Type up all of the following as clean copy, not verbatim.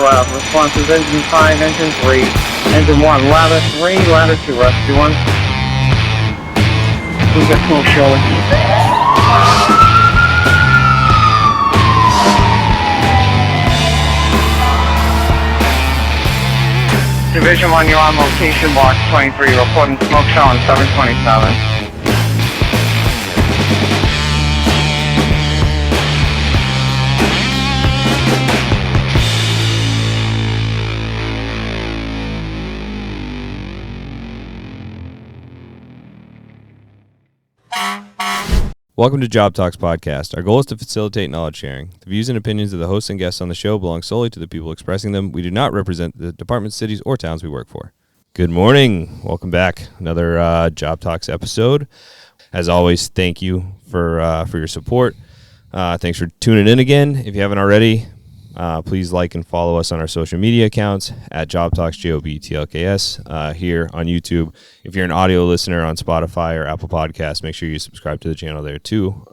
lab. Responses engine 5, engine 3, engine 1, ladder 3, ladder 2, rescue 1. We've got smoke showing. Division 1, you're on location, box 23, reporting smoke show on 727. Welcome to JobTlks Podcast. Our goal is to facilitate knowledge sharing. The views and opinions of the hosts and guests on the show belong solely to the people expressing them. We do not represent the departments, cities, or towns we work for. Good morning. Welcome back. Another JobTlks episode. As always, thank you for your support. Thanks for tuning in again. If you haven't already, please like and follow us on our social media accounts at JobTlks, JobTlks, here on YouTube. If you're an audio listener on Spotify or Apple Podcasts, make sure you subscribe to the channel there too.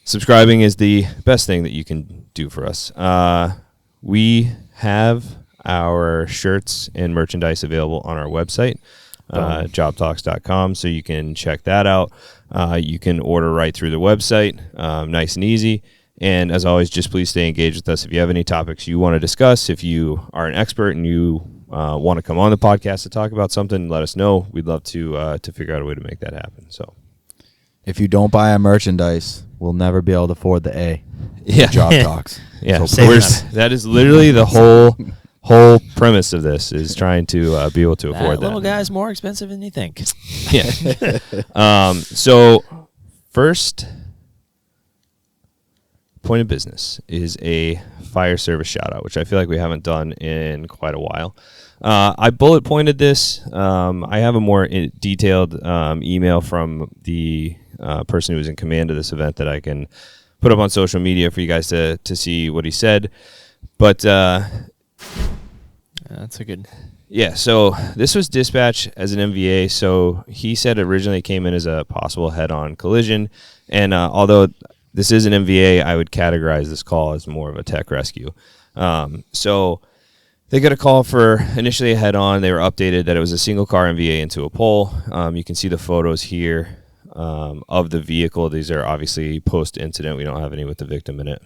Subscribing is the best thing that you can do for us. We have our shirts and merchandise available on our website, JobTlks.com, so you can check that out. You can order right through the website, nice and easy. And as always, just please stay engaged with us. If you have any topics you want to discuss, if you are an expert and you want to come on the podcast to talk about something, let us know. We'd love to figure out a way to make that happen. So, if you don't buy our merchandise, we'll never be able to afford the A. Yeah, JobTlks. Yeah, so that is literally the whole premise of this, is trying to be able to afford that. Little guy's more expensive than you think. Yeah. So first point of business is a fire service shout out, which I feel like we haven't done in quite a while. I bullet pointed this. I have a more detailed email from the person who was in command of this event that I can put up on social media for you guys to see what he said. But that's a good. Yeah, so this was dispatched as an MVA. So he said originally it came in as a possible head-on collision, and although this is an MVA, I would categorize this call as more of a tech rescue. So they got a call for initially a head-on. They were updated that it was a single-car MVA into a pole. You can see the photos here of the vehicle. These are obviously post-incident. We don't have any with the victim in it.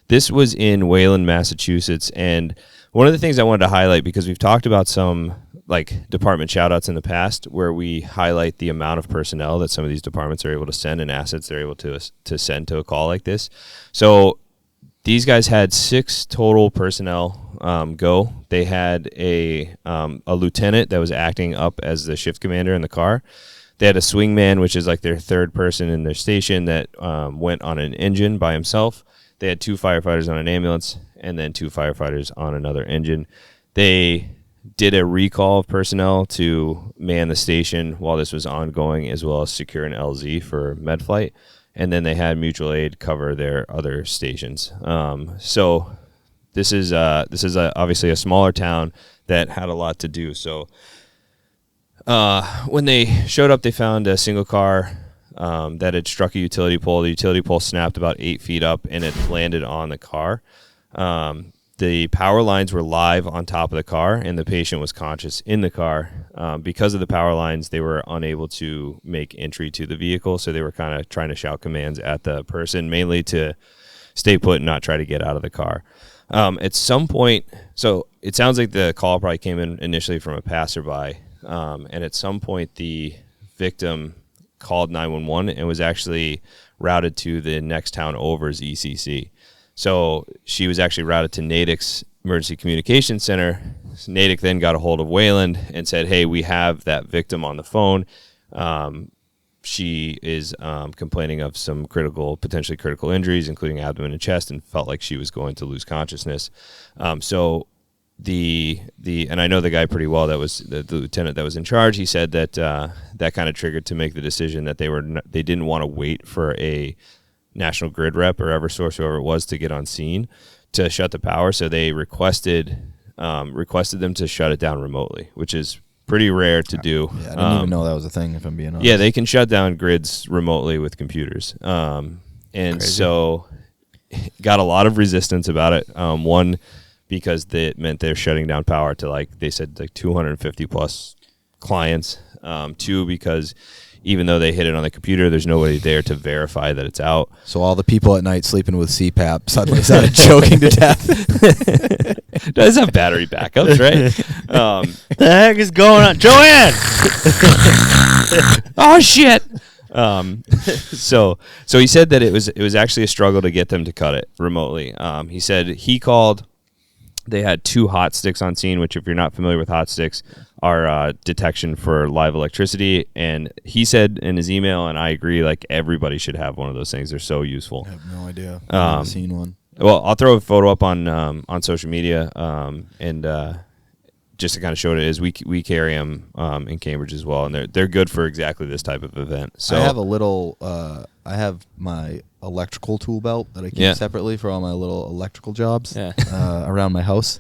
This was in Wayland, Massachusetts, and one of the things I wanted to highlight, because we've talked about some like department shout-outs in the past where we highlight the amount of personnel that some of these departments are able to send and assets they're able to send to a call like this. So these guys had 6 total personnel go. They had a lieutenant that was acting up as the shift commander in the car. They had a swingman, which is like their third person in their station, that went on an engine by himself. They had 2 firefighters on an ambulance and then 2 firefighters on another engine. They did a recall of personnel to man the station while this was ongoing, as well as secure an LZ for med flight. And then they had mutual aid cover their other stations. So this is obviously a smaller town that had a lot to do. So when they showed up, they found a single car that had struck a utility pole. The utility pole snapped about 8 feet up, and it landed on the car. The power lines were live on top of the car, and the patient was conscious in the car. Because of the power lines, they were unable to make entry to the vehicle, so they were kind of trying to shout commands at the person, mainly to stay put and not try to get out of the car. At some point, so it sounds like the call probably came in initially from a passerby, and at some point the victim called 911 and was actually routed to the next town over's ECC. So she was actually routed to Natick's Emergency Communications Center. Natick then got a hold of Wayland and said, hey, we have that victim on the phone. She is complaining of some potentially critical injuries, including abdomen and chest, and felt like she was going to lose consciousness. So and I know the guy pretty well, that was the lieutenant that was in charge. He said that that kind of triggered to make the decision that they didn't want to wait for a National Grid rep or Eversource, whoever it was, to get on scene to shut the power. So they requested them to shut it down remotely, which is pretty rare to do. Yeah, I didn't even know that was a thing, if I'm being honest. Yeah, they can shut down grids remotely with computers. And crazy. So got a lot of resistance about it. One, because it meant they're shutting down power to, like, they said, like 250 plus clients. Two, because even though they hit it on the computer, there's nobody there to verify that it's out. So all the people at night sleeping with CPAP suddenly started choking to death. Does have battery backups, right? The heck is going on, Joanne? Oh shit! So he said that it was actually a struggle to get them to cut it remotely. He said he called. They had 2 hot sticks on scene, which, if you're not familiar with hot sticks, are detection for live electricity. And he said in his email, and I agree, like, everybody should have one of those things. They're so useful. I have no idea. I've never seen one. Well, I'll throw a photo up on social media, and just to kind of show what it is, we carry them in Cambridge as well, and they're good for exactly this type of event. So I have a little. I have my electrical tool belt that I keep separately for all my little electrical jobs around my house.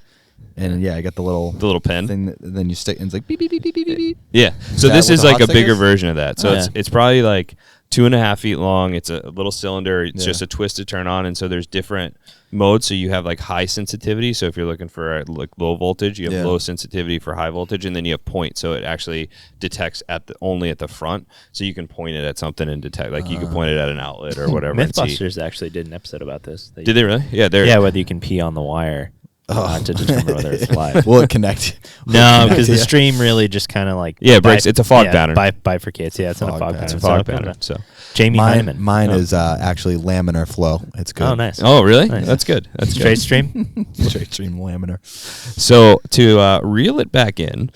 And I got the little pen thing that then you stick and it's like beep beep beep beep beep beep. Yeah. So this is like a bigger version of that. So Yeah. it's probably like 2.5 feet long. It's a little cylinder. It's just a twist to turn on, and so there's different modes. So you have like high sensitivity. So if you're looking for like low voltage, you have low sensitivity for high voltage, and then you have point. So it actually detects only at the front. So you can point it at something and detect. Like you can point it at an outlet or whatever. Mythbusters actually did an episode about this. Did they really? Yeah. Yeah, whether you can pee on the wire to determine whether it's live. Will it connect? No, because the stream really just kind of like it breaks. It's a fog pattern. Bifurcates. Yeah, it's in a fog pattern. It's a fog pattern. So Jamie Heineman. Mine is actually laminar flow. It's good. Oh, nice. Oh, really? Nice. That's good. That's Straight good. stream. Straight stream laminar. So to reel it back in,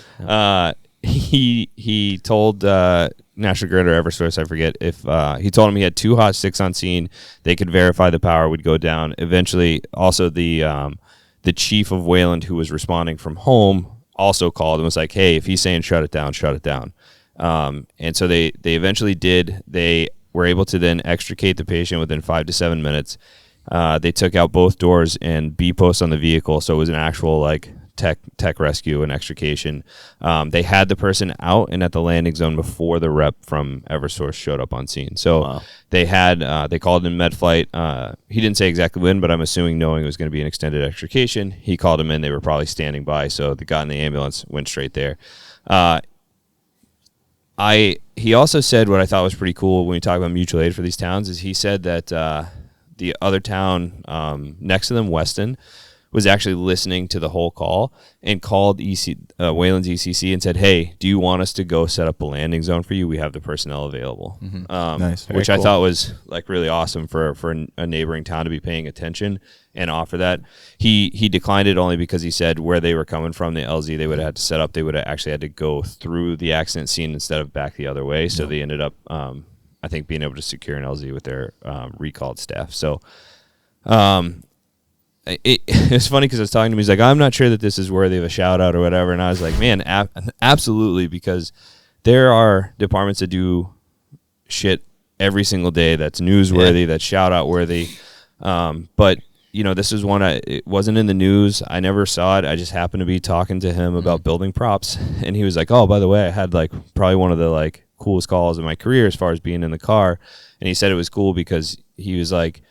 he told National Grid or Eversource, I forget, if he told him he had 2 hot sticks on scene, they could verify the power would go down. Eventually, also the chief of Wayland, who was responding from home, also called and was like, "Hey, if he's saying shut it down, shut it down." And so they eventually did. They were able to then extricate the patient within 5 to 7 minutes. They took out both doors and B posts on the vehicle, so it was an actual like tech rescue and extrication. They had the person out and at the landing zone before the rep from Eversource showed up on scene. So they called in MedFlight. He didn't say exactly when, but I'm assuming knowing it was going to be an extended extrication, he called him in. They were probably standing by, so they got in the ambulance, went straight there. He also said what I thought was pretty cool when we talk about mutual aid for these towns is he said that the other town next to them, Weston, was actually listening to the whole call and called Wayland's ECC and said, "Hey, do you want us to go set up a landing zone for you? We have the personnel available." Nice. Which I thought was like really awesome for a neighboring town to be paying attention and offer that. He declined it only because he said where they were coming from, the LZ they would have had to set up, they would have actually had to go through the accident scene instead of back the other way. So they ended up, I think, being able to secure an LZ with their recalled staff. So it's funny because I was talking to him. He's like, "I'm not sure that this is worthy of a shout out or whatever." And I was like, "Man, absolutely," because there are departments that do shit every single day that's newsworthy, that's shout out worthy. But this is one. It wasn't in the news. I never saw it. I just happened to be talking to him about building props, and he was like, "Oh, by the way, I had like probably one of the like coolest calls of my career as far as being in the car." And he said it was cool because he was like,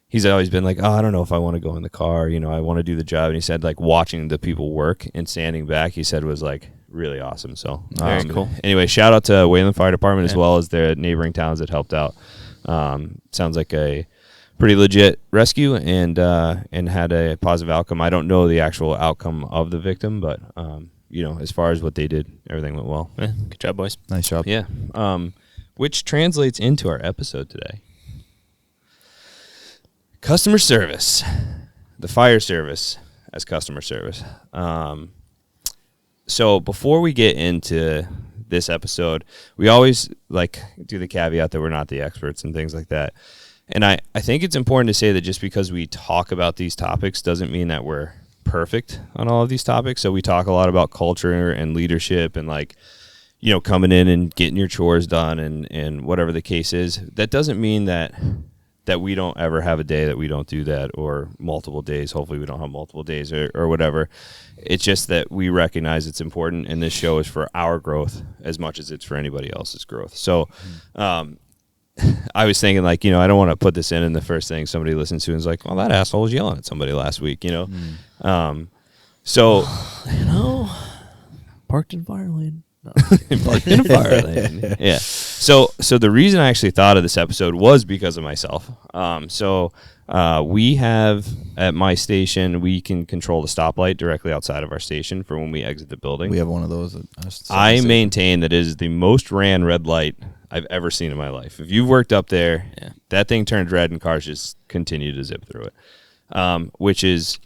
he's always been like, "Oh, I don't know if I want to go in the car. I want to do the job." And he said like watching the people work and standing back, he said was like really awesome. So very cool. Anyway, shout out to Wayland Fire Department as well as their neighboring towns that helped out. Sounds like a pretty legit rescue and had a positive outcome. I don't know the actual outcome of the victim, but as far as what they did, everything went well. Yeah, good job, boys. Nice job. Yeah. Which translates into our episode today. Customer service. The fire service as customer service. So before we get into this episode, we always do the caveat that we're not the experts and things like that. And I think it's important to say that just because we talk about these topics doesn't mean that we're perfect on all of these topics. So we talk a lot about culture and leadership and coming in and getting your chores done and whatever the case is. That doesn't mean that we don't ever have a day that we don't do that, or multiple days. Hopefully we don't have multiple days or whatever. It's just that we recognize it's important, and this show is for our growth as much as it's for anybody else's growth. So I was thinking like, I don't want to put this in the first thing somebody listens to and is like, well, that asshole was yelling at somebody last week, So, parked in fire lane. No, parked in a fire lane. Yeah. So the reason I actually thought of this episode was because of myself. We have at my station, we can control the stoplight directly outside of our station for when we exit the building. We have one of those. I maintain that it is the most ran red light I've ever seen in my life. If you've worked up there, that thing turns red and cars just continue to zip through it, which is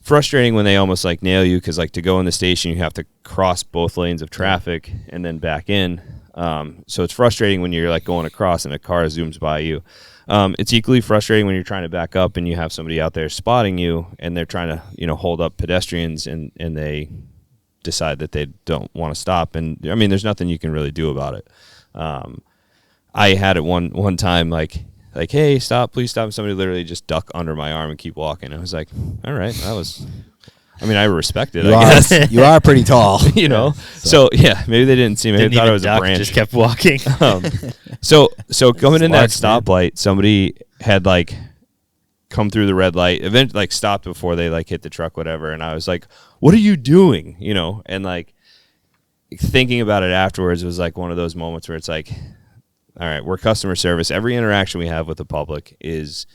frustrating when they almost like nail you because like to go in the station, you have to cross both lanes of traffic and then back in. So it's frustrating when you're like going across and a car zooms by you. It's equally frustrating when you're trying to back up and you have somebody out there spotting you and they're trying to, hold up pedestrians and they decide that they don't want to stop. And I mean, there's nothing you can really do about it. I had it one time like, hey, stop, please stop. And somebody literally just duck under my arm and keep walking. I was like, all right, I respect it, I guess. You are pretty tall. So yeah, maybe they didn't see me. They thought it was a branch. Just kept walking. So coming in that stoplight, somebody had like come through the red light, eventually like stopped before they like hit the truck, whatever. And I was like, what are you doing? And like thinking about it afterwards was like one of those moments where it's like, all right, we're customer service. Every interaction we have with the public is,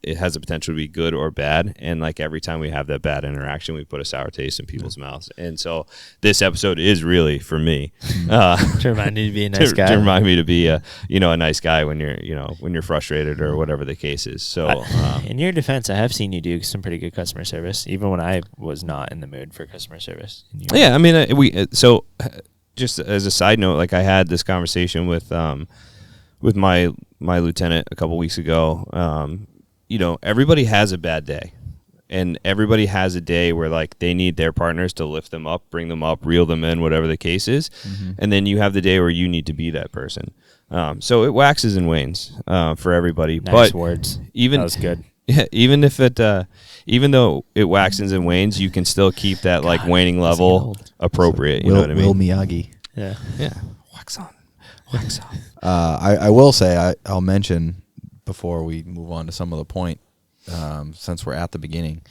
it has the potential to be good or bad. And like every time we have that bad interaction, we put a sour taste in people's mouths. And so this episode is really for me. To remind you to be a nice guy. To remind me to be a nice guy when you're frustrated or whatever the case is. So in your defense, I have seen you do some pretty good customer service, even when I was not in the mood for customer service. Yeah, I mean, just as a side note, like I had this conversation with my lieutenant a couple weeks ago. Everybody has a bad day, and everybody has a day where like they need their partners to lift them up, bring them up, reel them in, whatever the case is. And then you have the day where you need to be that person. So it waxes and wanes for everybody. Nice but words. Even that was good. Yeah, even though it waxes and wanes, you can still keep that like waning level appropriate. You know what I mean? Will Miyagi. Yeah. Wax on, wax off. I will say I'll mention before we move on to some of the point, since we're at the beginning,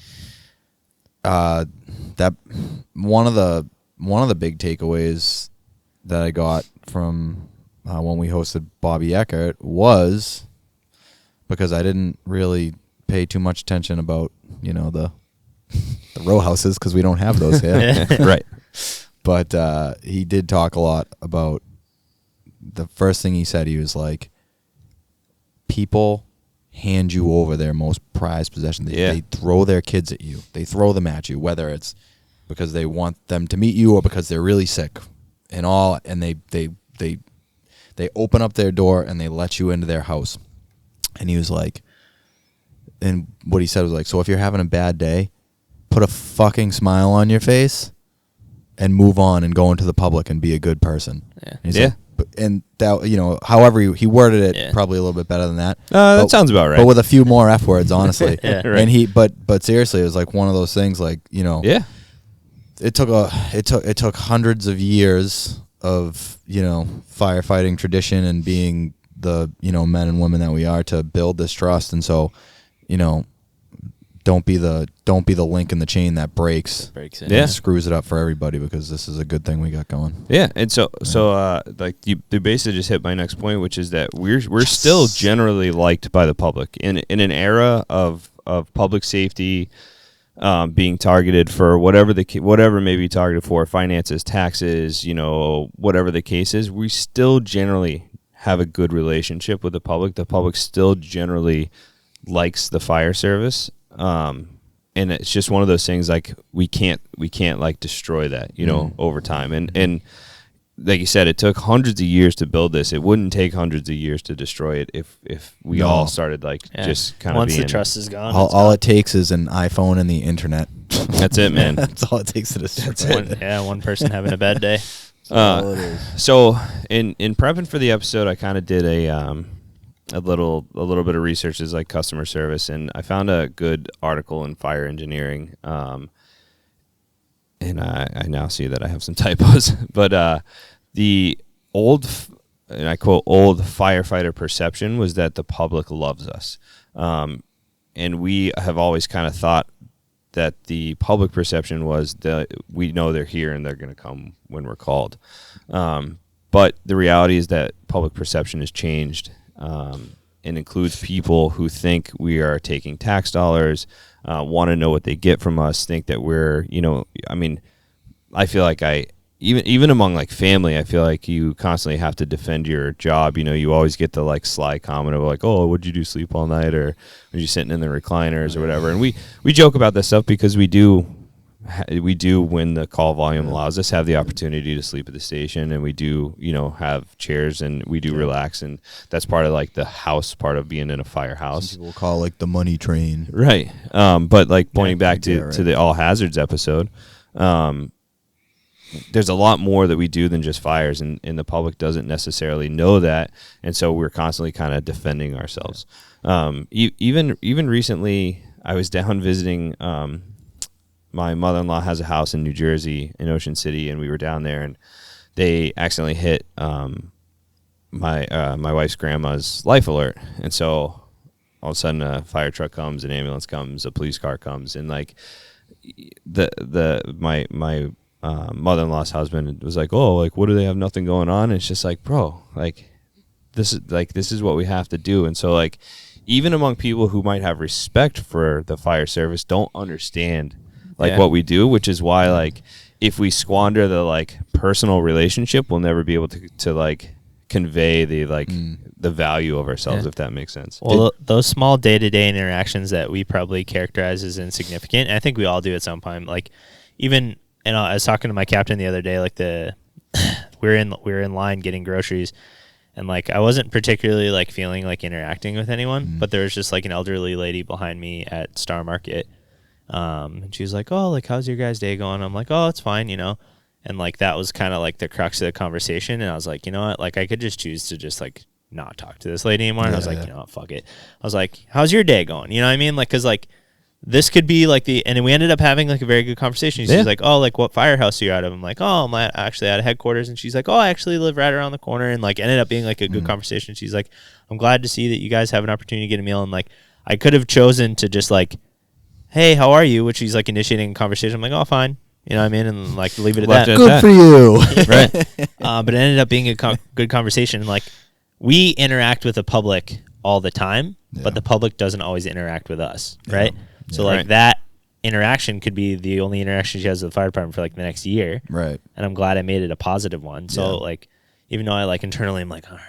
that one of the big takeaways that I got from when we hosted Bobby Eckert was because I didn't really pay too much attention about the row houses because we don't have those here. Right. But he did talk a lot about the first thing he said. He was like, people hand you over their most prized possession. They throw their kids at you. They throw them at you, whether it's because they want them to meet you or because they're really sick and all. And they open up their door and they let you into their house. And he was like, and what he said was like, so if you're having a bad day, put a fucking smile on your face and move on and go into the public and be a good person. Yeah. And he's like, and that, however he worded it, probably a little bit better than that. That sounds about right. But with a few more F words, honestly. Right. And but seriously, it was like one of those things like, it took hundreds of years of, firefighting tradition and being the, men and women that we are to build this trust. And so, don't be the link in the chain that breaks it. and screws it up for everybody, because this is a good thing we got going. Yeah, and so like you basically just hit my next point, which is that we're still generally liked by the public in an era of public safety being targeted for whatever may be targeted for, finances, taxes, whatever the case is. We still generally have a good relationship with the public. The public still generally likes the fire service, and it's just one of those things like we can't like destroy that over time, and like you said, it took hundreds of years to build this. It wouldn't take hundreds of years to destroy it if we all started just kind of once the trust is gone. All it takes is an iPhone and the internet. That's it, man. That's all it takes to destroy it. One person having a bad day. So in prepping for the episode, I kind of did a little bit of research as like customer service, and I found a good article in Fire Engineering. And I now see that I have some typos, but the old and I quote, old firefighter perception was that the public loves us. And we have always kind of thought that the public perception was that we know they're here and they're going to come when we're called. But the reality is that public perception has changed, and includes people who think we are taking tax dollars, want to know what they get from us, think that we're, I mean, I feel like even among like family, I feel like you constantly have to defend your job. You always get the like sly comment of like, oh, what'd you do, sleep all night, or were you sitting in the recliners or whatever. And we joke about this stuff because we do when the call volume allows us have the opportunity to sleep at the station, and we do have chairs and we do relax, and that's part of like the house part of being in a firehouse. Some people call like the money train, right? But like pointing back to the all hazards episode, there's a lot more that we do than just fires, and the public doesn't necessarily know that, and so we're constantly kind of defending ourselves. Even recently, I was down visiting. My mother-in-law has a house in New Jersey, in Ocean City, and we were down there, and they accidentally hit my wife's grandma's life alert, and so all of a sudden a fire truck comes, an ambulance comes, a police car comes, and like my mother-in-law's husband was like, oh, like what do they have nothing going on? And it's just like, bro, like this is what we have to do. And so like even among people who might have respect for the fire service don't understand like what we do, which is why like if we squander the like personal relationship, we'll never be able to like convey the like the value of ourselves, if that makes sense. Well, those small day-to-day interactions that we probably characterize as insignificant, and I think we all do at some point. Like even, and I was talking to my captain the other day, like we were in line getting groceries, and like I wasn't particularly like feeling like interacting with anyone, but there was just like an elderly lady behind me at Star Market. And she was like, oh, like, how's your guys' day going? I'm like, oh, it's fine, and like, that was kind of like the crux of the conversation. And I was like, you know what, like, I could just choose to just like not talk to this lady anymore. And I was like, you know what, fuck it. I was like, how's your day going? You know what I mean? Like, cause like this could be like and we ended up having like a very good conversation. She's like, oh, like what firehouse are you out of? I'm like, oh, I'm actually out of headquarters. And she's like, oh, I actually live right around the corner. And like ended up being like a good conversation. She's like, I'm glad to see that you guys have an opportunity to get a meal. And like, I could have chosen to just like, hey, how are you? Which he's like initiating a conversation. I'm like, oh, fine. You know what I mean? And like leave it at that. Good for you. Right. But it ended up being a good conversation. And like we interact with the public all the time, but the public doesn't always interact with us. Right. So like that interaction could be the only interaction she has with the fire department for like the next year. Right. And I'm glad I made it a positive one. So like, even though I like internally, I'm like, all right.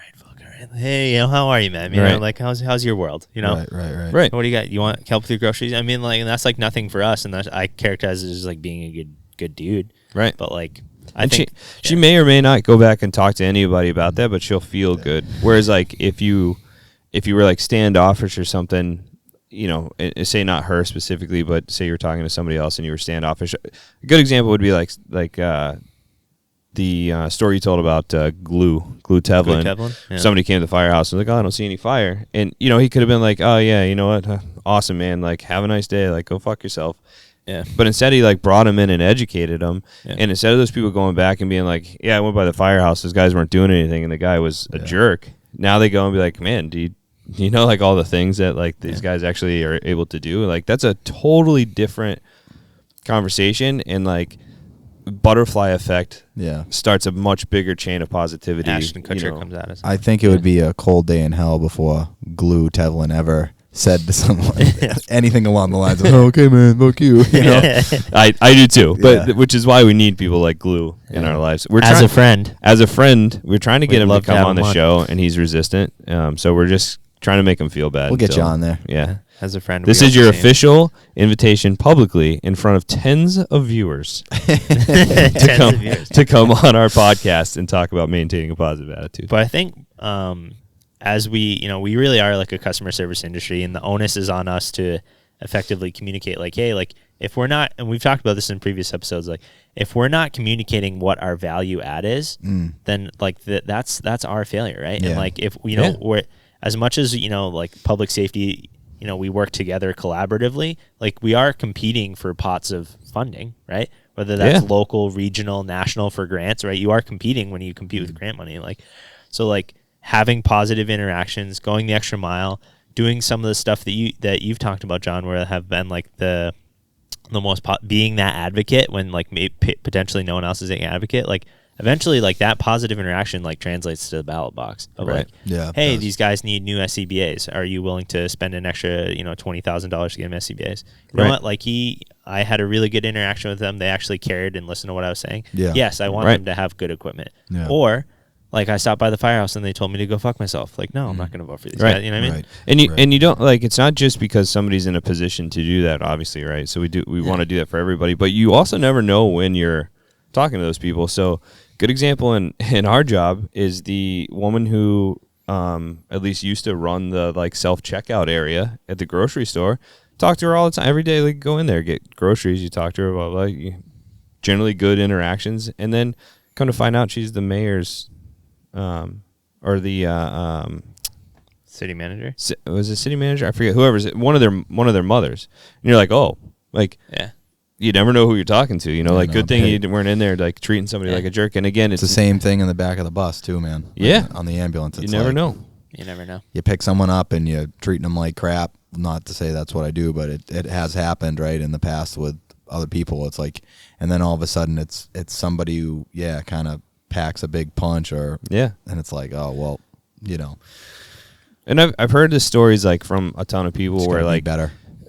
Hey, how are you, man? Like, how's your world? Right. What do you got? You want help with your groceries? I mean, like, and that's like nothing for us, and I characterize it as like being a good dude, right? But like, I think she may or may not go back and talk to anybody about that, but she'll feel good. Whereas, like, if you were like standoffish or something, say not her specifically, but say you're talking to somebody else and you were standoffish. A good example would be like the story you told about glue Teflon. Yeah. Somebody came to the firehouse and was like, oh, I don't see any fire. And, he could have been like, oh, yeah, you know what? Awesome, man. Like, have a nice day. Like, go fuck yourself. Yeah. But instead, he, like, brought him in and educated him. Yeah. And instead of those people going back and being like, yeah, I went by the firehouse. Those guys weren't doing anything. And the guy was a jerk. Now they go and be like, man, do you know, like, all the things that, like, these guys actually are able to do? Like, that's a totally different conversation. And, like, butterfly effect starts a much bigger chain of positivity. Ashton Kutcher comes at us. I think it would be a cold day in hell before glue Teflon ever said to someone anything along the lines of, oh, okay, man, fuck you. I do too, but which is why we need people like glue in our lives. As a friend, we're trying to get him to come on the show, and he's resistant. So we're just trying to make him feel bad. We'll get you on there. Yeah. As a friend, this is your official invitation publicly in front of tens of viewers to come on our podcast and talk about maintaining a positive attitude. But I think as we really are like a customer service industry, and the onus is on us to effectively communicate like, hey, like if we're not, and we've talked about this in previous episodes, like if we're not communicating what our value add is, then like that's our failure, right? Yeah. And like if we're as much as like public safety, we work together collaboratively, like we are competing for pots of funding, right? Whether that's local, regional, national for grants, right? You are competing when you compete with grant money. Like, so like having positive interactions, going the extra mile, doing some of the stuff that you've talked about, John, where have been like the most being that advocate when like potentially no one else is an advocate, like eventually like that positive interaction like translates to the ballot box of like, hey, these guys need new SCBAs. Are you willing to spend an extra, $20,000 to get them SCBAs? You know what? Like I had a really good interaction with them. They actually cared and listened to what I was saying. Yeah. Yes, I want them to have good equipment. Yeah. Or like I stopped by the firehouse and they told me to go fuck myself. Like, no, I'm not going to vote for these guys. You know what I mean? And you don't like, it's not just because somebody's in a position to do that, obviously, right? So we want to do that for everybody, but you also never know when you're talking to those people. So good example in our job is the woman who at least used to run the like self-checkout area at the grocery store. Talk to her all the time, every day. Like go in there, get groceries. You talk to her about like generally good interactions, and then come to find out she's the mayor's or the city manager. Was it city manager? I forget. Whoever's one of their mothers. And you're like, oh, like you never know who you're talking to. Like good thing you weren't in there like treating somebody like a jerk. And again, it's the same thing in the back of the bus too, man. Yeah, on the ambulance. You never know. You never know. You pick someone up and you're treating them like crap. Not to say that's what I do, but it has happened right in the past with other people. It's like, and then all of a sudden it's somebody who kind of packs a big punch and it's like, oh well, And I've heard the stories like from a ton of people where like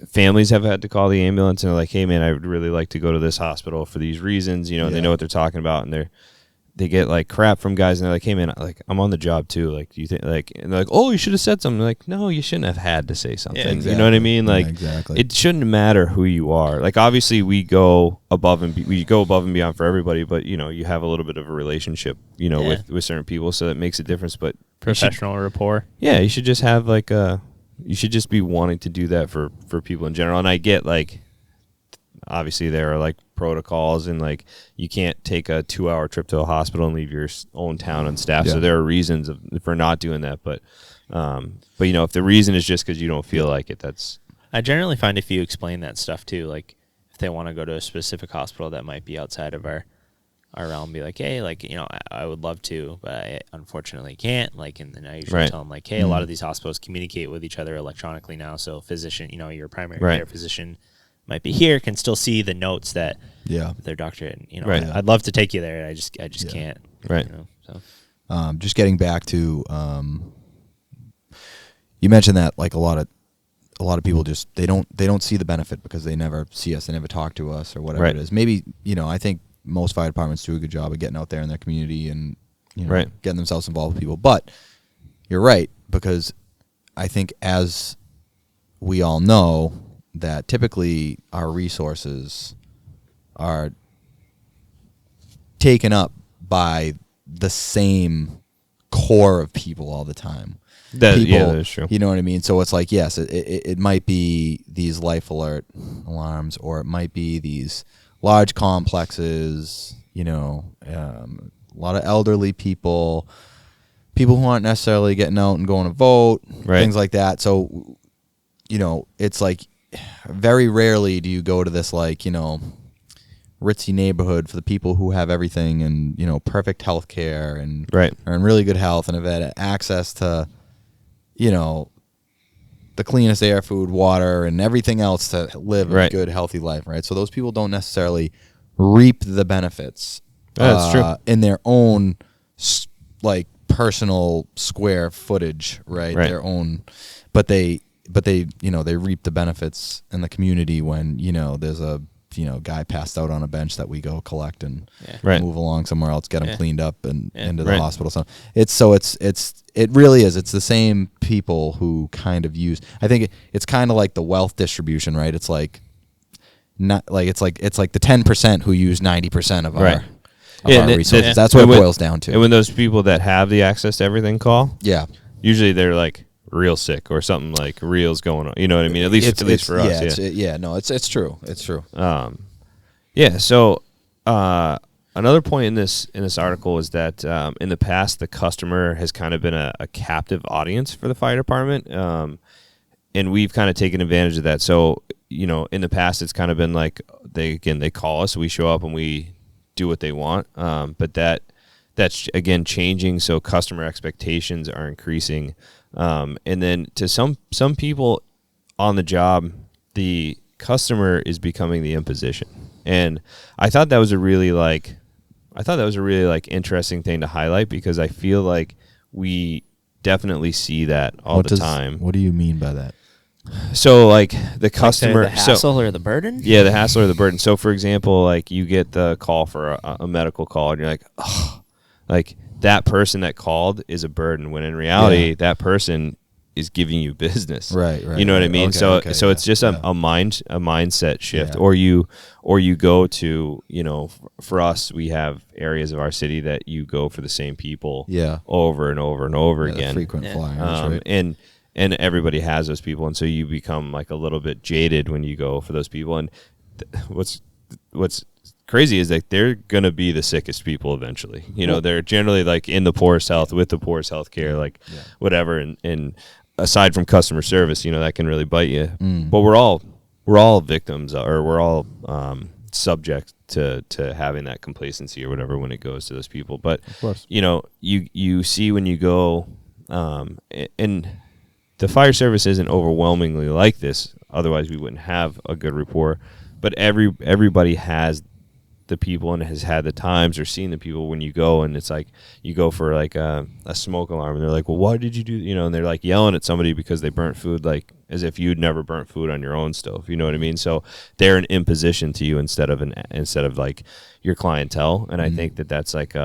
families have had to call the ambulance and they're like, hey man, I would really like to go to this hospital for these reasons, and they know what they're talking about, and they get like crap from guys, and they're like, hey man, like I'm on the job too, like do you think like, and they're like, oh, you should have said something. Like, no, you shouldn't have had to say something. Exactly. You know what I mean? Like it shouldn't matter who you are. Like obviously we go above and beyond for everybody, but you have a little bit of a relationship with certain people, so that makes a difference. But professional rapport. Yeah, you should just have like you should just be wanting to do that for people in general. And I get like obviously there are like protocols, and like you can't take a 2-hour trip to a hospital and leave your own town and staff. So there are reasons for not doing that. But if the reason is just because you don't feel like it, that's. I generally find if you explain that stuff too, like if they want to go to a specific hospital that might be outside of our realm, be like, hey, like I would love to, but I unfortunately can't. Like, and then I usually tell them like, hey, a lot of these hospitals communicate with each other electronically now. So physician, your primary care physician might be here, can still see the notes that their doctor, and I'd love to take you there. I just can't. Right. So just getting back to you mentioned that like a lot of people just they don't see the benefit because they never see us, they never talk to us or whatever it is. Maybe I think most fire departments do a good job of getting out there in their community and getting themselves involved with people. But you're right, because I think as we all know, that typically our resources are taken up by the same core of people all the time. That is true. You know what I mean? So it's like, yes, it might be these life alert alarms, or it might be these large complexes, a lot of elderly people who aren't necessarily getting out and going to vote, things like that. So, it's like, very rarely do you go to this like ritzy neighborhood for the people who have everything and perfect health care and are in really good health and have had access to the cleanest air, food, water, and everything else to live a good, healthy life, right? So those people don't necessarily reap the benefits that's true. In their own like personal square footage, right? Their own, but they they reap the benefits in the community when there's a guy passed out on a bench that we go collect and move along somewhere else, get him cleaned up and into the hospital. So it really is. It's the same people who kind of use. I think it's kind of like the wealth distribution, right? It's like not like it's like the 10% who use 90% of our resources. That's what it boils down to. And when those people that have the access to everything call, usually they're like real sick or something like real's going on. You know what I mean? At least for us. It's true. It's true. So another point in this article is that in the past the customer has kind of been a captive audience for the fire department, and we've kind of taken advantage of that. So in the past it's kind of been like they call us, we show up, and we do what they want, but that that's again changing, so customer expectations are increasing, and then to some people on the job, the customer is becoming the imposition. And I thought that was a really interesting thing to highlight, because I feel like we definitely see that all the time. What do you mean by that? So like the customer, the hassle or the burden? Yeah, the hassle or the burden. So for example, like you get the call for a medical call, and you're like, oh, like that person that called is a burden, when in reality that person is giving you business. Right. You know what I mean? Okay, so it's just a mindset shift. Or you go to, for us, we have areas of our city that you go for the same people over and over and over again. Frequent flyers, right? And everybody has those people, and so you become like a little bit jaded when you go for those people. And what's crazy is that they're gonna be the sickest people eventually. They're generally like in the poorest health, with the poorest health care, whatever. And aside from customer service, that can really bite you. But we're all victims, or we're all subject to having that complacency or whatever when it goes to those people. But you see when you go, and the fire service isn't overwhelmingly like this, otherwise we wouldn't have a good rapport. But everybody has the people and has had the times or seen the people when you go, and it's like you go for like a smoke alarm, and they're like, well, why did you do, and they're like yelling at somebody because they burnt food, like as if you'd never burnt food on your own stove. You know what I mean? So they're an imposition to you instead of like your clientele. And I think that that's like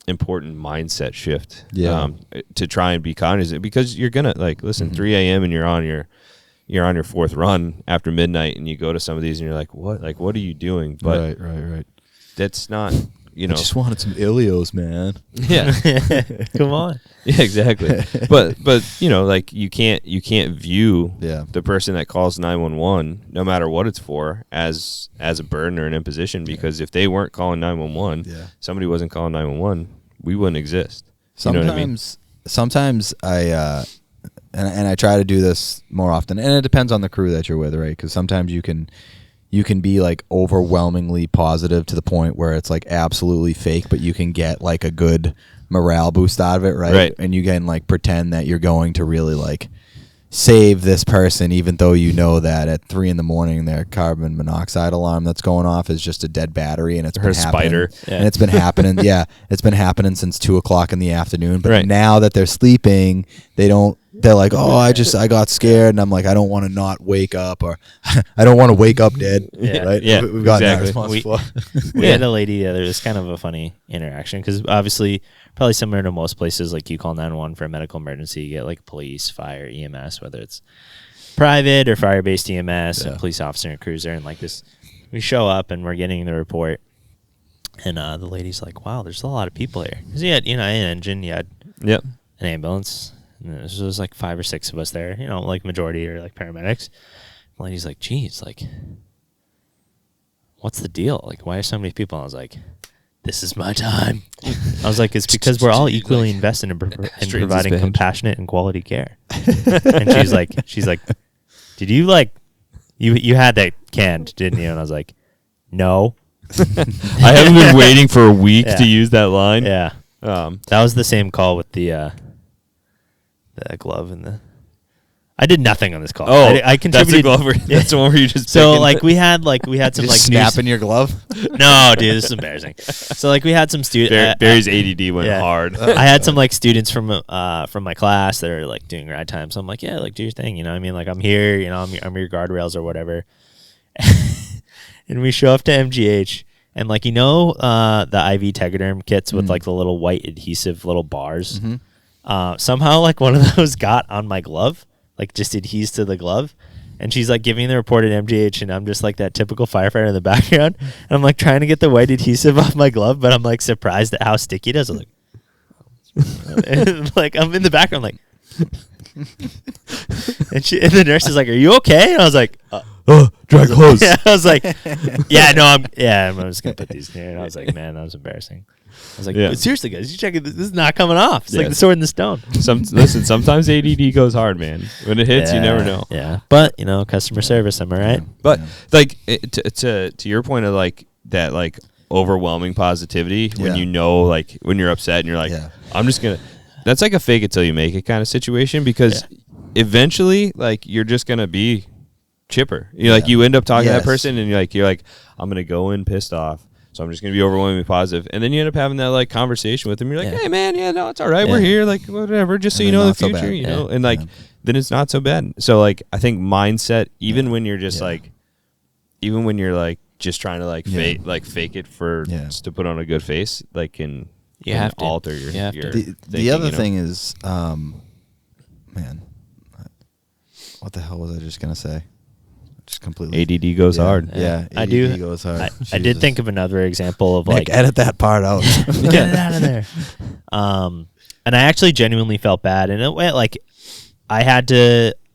important mindset shift to try and be cognizant, because you're gonna like listen 3 a.m. and you're on your fourth run after midnight, and you go to some of these and you're like, what are you doing? But right. That's not, I just wanted some Ilios, man. Yeah. Come on. Yeah, exactly. but like you can't view the person that calls 911, no matter what it's for, as a burden or an imposition, because if they weren't calling 911, somebody wasn't calling 911, we wouldn't exist. You know what I mean? Sometimes I and I try to do this more often, and it depends on the crew that you're with, right? Because sometimes you can be like overwhelmingly positive to the point where it's like absolutely fake, but you can get like a good morale boost out of it, right? And you can like pretend that you're going to really like save this person, even though you know that at 3 a.m. their carbon monoxide alarm that's going off is just a dead battery, and it's been happening. And it's been happening. It's been happening since 2:00 in the afternoon. But now that they're sleeping, they're like, oh, I got scared, and I'm like, I don't want to not wake up, or I don't want to wake up dead. Right? Yeah, we've got that response before. We had a lady the other. It was kind of a funny interaction, because obviously, probably similar to most places, like you call 911 for a medical emergency, you get like police, fire, EMS, whether it's private or fire-based EMS, a police officer and cruiser, and like this, we show up and we're getting the report, and the lady's like, wow, there's a lot of people here, because you had an engine, you had an ambulance. And there was like 5 or 6 of us there, like majority are like paramedics. The lady's like, geez, like, what's the deal? Like, why are so many people? And I was like, this is my time. I was like, it's because we're all equally invested in providing compassionate and quality care. And she's like, did you like, you had that canned, didn't you? And I was like, no. I haven't been waiting for a week to use that line. Yeah. That was the same call with the glove and the. I did nothing on this call. Oh, I contributed. That's the glove. That's the one where you just. So like we had some like snapping your glove. No, dude, this is embarrassing. So like we had some students. Barry's ADD went hard. I had some like students from my class that are like doing ride time. So I'm like, yeah, like do your thing. You know what I mean? Like I'm here. I'm your guardrails or whatever. And we show up to MGH. And like the IV Tegaderm kits with like the little white adhesive little bars. Somehow like one of those got on my glove, like just adheres to the glove. And she's like giving the report at MGH, and I'm just like that typical firefighter in the background. And I'm like trying to get the white adhesive off my glove, but I'm like surprised at how sticky it is. I'm like, and, like I'm in the background like, and the nurse is like, "Are you okay?" And I was like, dry clothes. I was like, yeah, no, I'm just gonna put these here. And I was like, man, that was embarrassing. I was like, seriously, guys, you check it. This is not coming off. It's like the sword in the stone. Listen, sometimes ADD goes hard, man. When it hits, you never know. Yeah, but customer service. Am I right? But like to your point of like that, like overwhelming positivity when you know, like, when you're upset and you're like, I'm just gonna. That's like a fake it till you make it kind of situation, because eventually, like, you're just gonna be chipper. You like, you end up talking to that person, and you're like, I'm gonna go in pissed off. So I'm just going to be overwhelmingly positive. And then you end up having that, like, conversation with them. You're like, hey, man, no, it's all right. We're here. Like, whatever. Just so you know in the future, you know. And, like, then it's not so bad. So, like, I think mindset, even when you're just, like, even when you're, like, just trying to, like, fake it for just to put on a good face, like, can alter your thinking, the other thing is, man, what the hell was I just going to say? Just completely ADD goes hard. Yeah, I do. ADD goes hard. I did think of another example of, like, edit that part out. Get it out of there. And I actually genuinely felt bad, and it went like I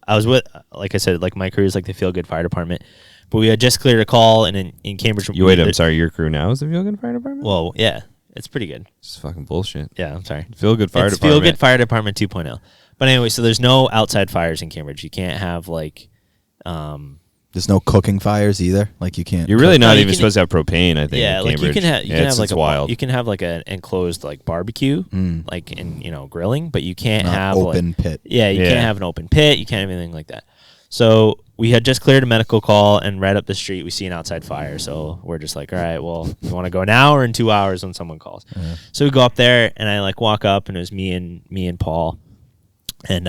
was with, like I said, like, my crew is like the Feel Good Fire Department, but we had just cleared a call, and in Cambridge. I'm sorry, your crew now is the Feel Good Fire Department? Well, yeah, it's pretty good. It's fucking bullshit. Yeah, I'm sorry. Feel Good Fire Department. Feel Good Fire Department 2.0. But anyway, so there's no outside fires in Cambridge. You can't have, like, there's no cooking fires either. Like, you can't. You're really not even supposed to have propane, I think. Yeah, in like, you can have like wild. You can have, like, an enclosed, like, barbecue, like, in, you know, grilling, but you can't have open pit. Yeah, you can't have an open pit. You can't have anything like that. So we had just cleared a medical call, and right up the street we see an outside fire. So we're just like, all right, well, you want to go now or in 2 hours when someone calls? Yeah. So we go up there, and I, like, walk up, and it was me and Paul, and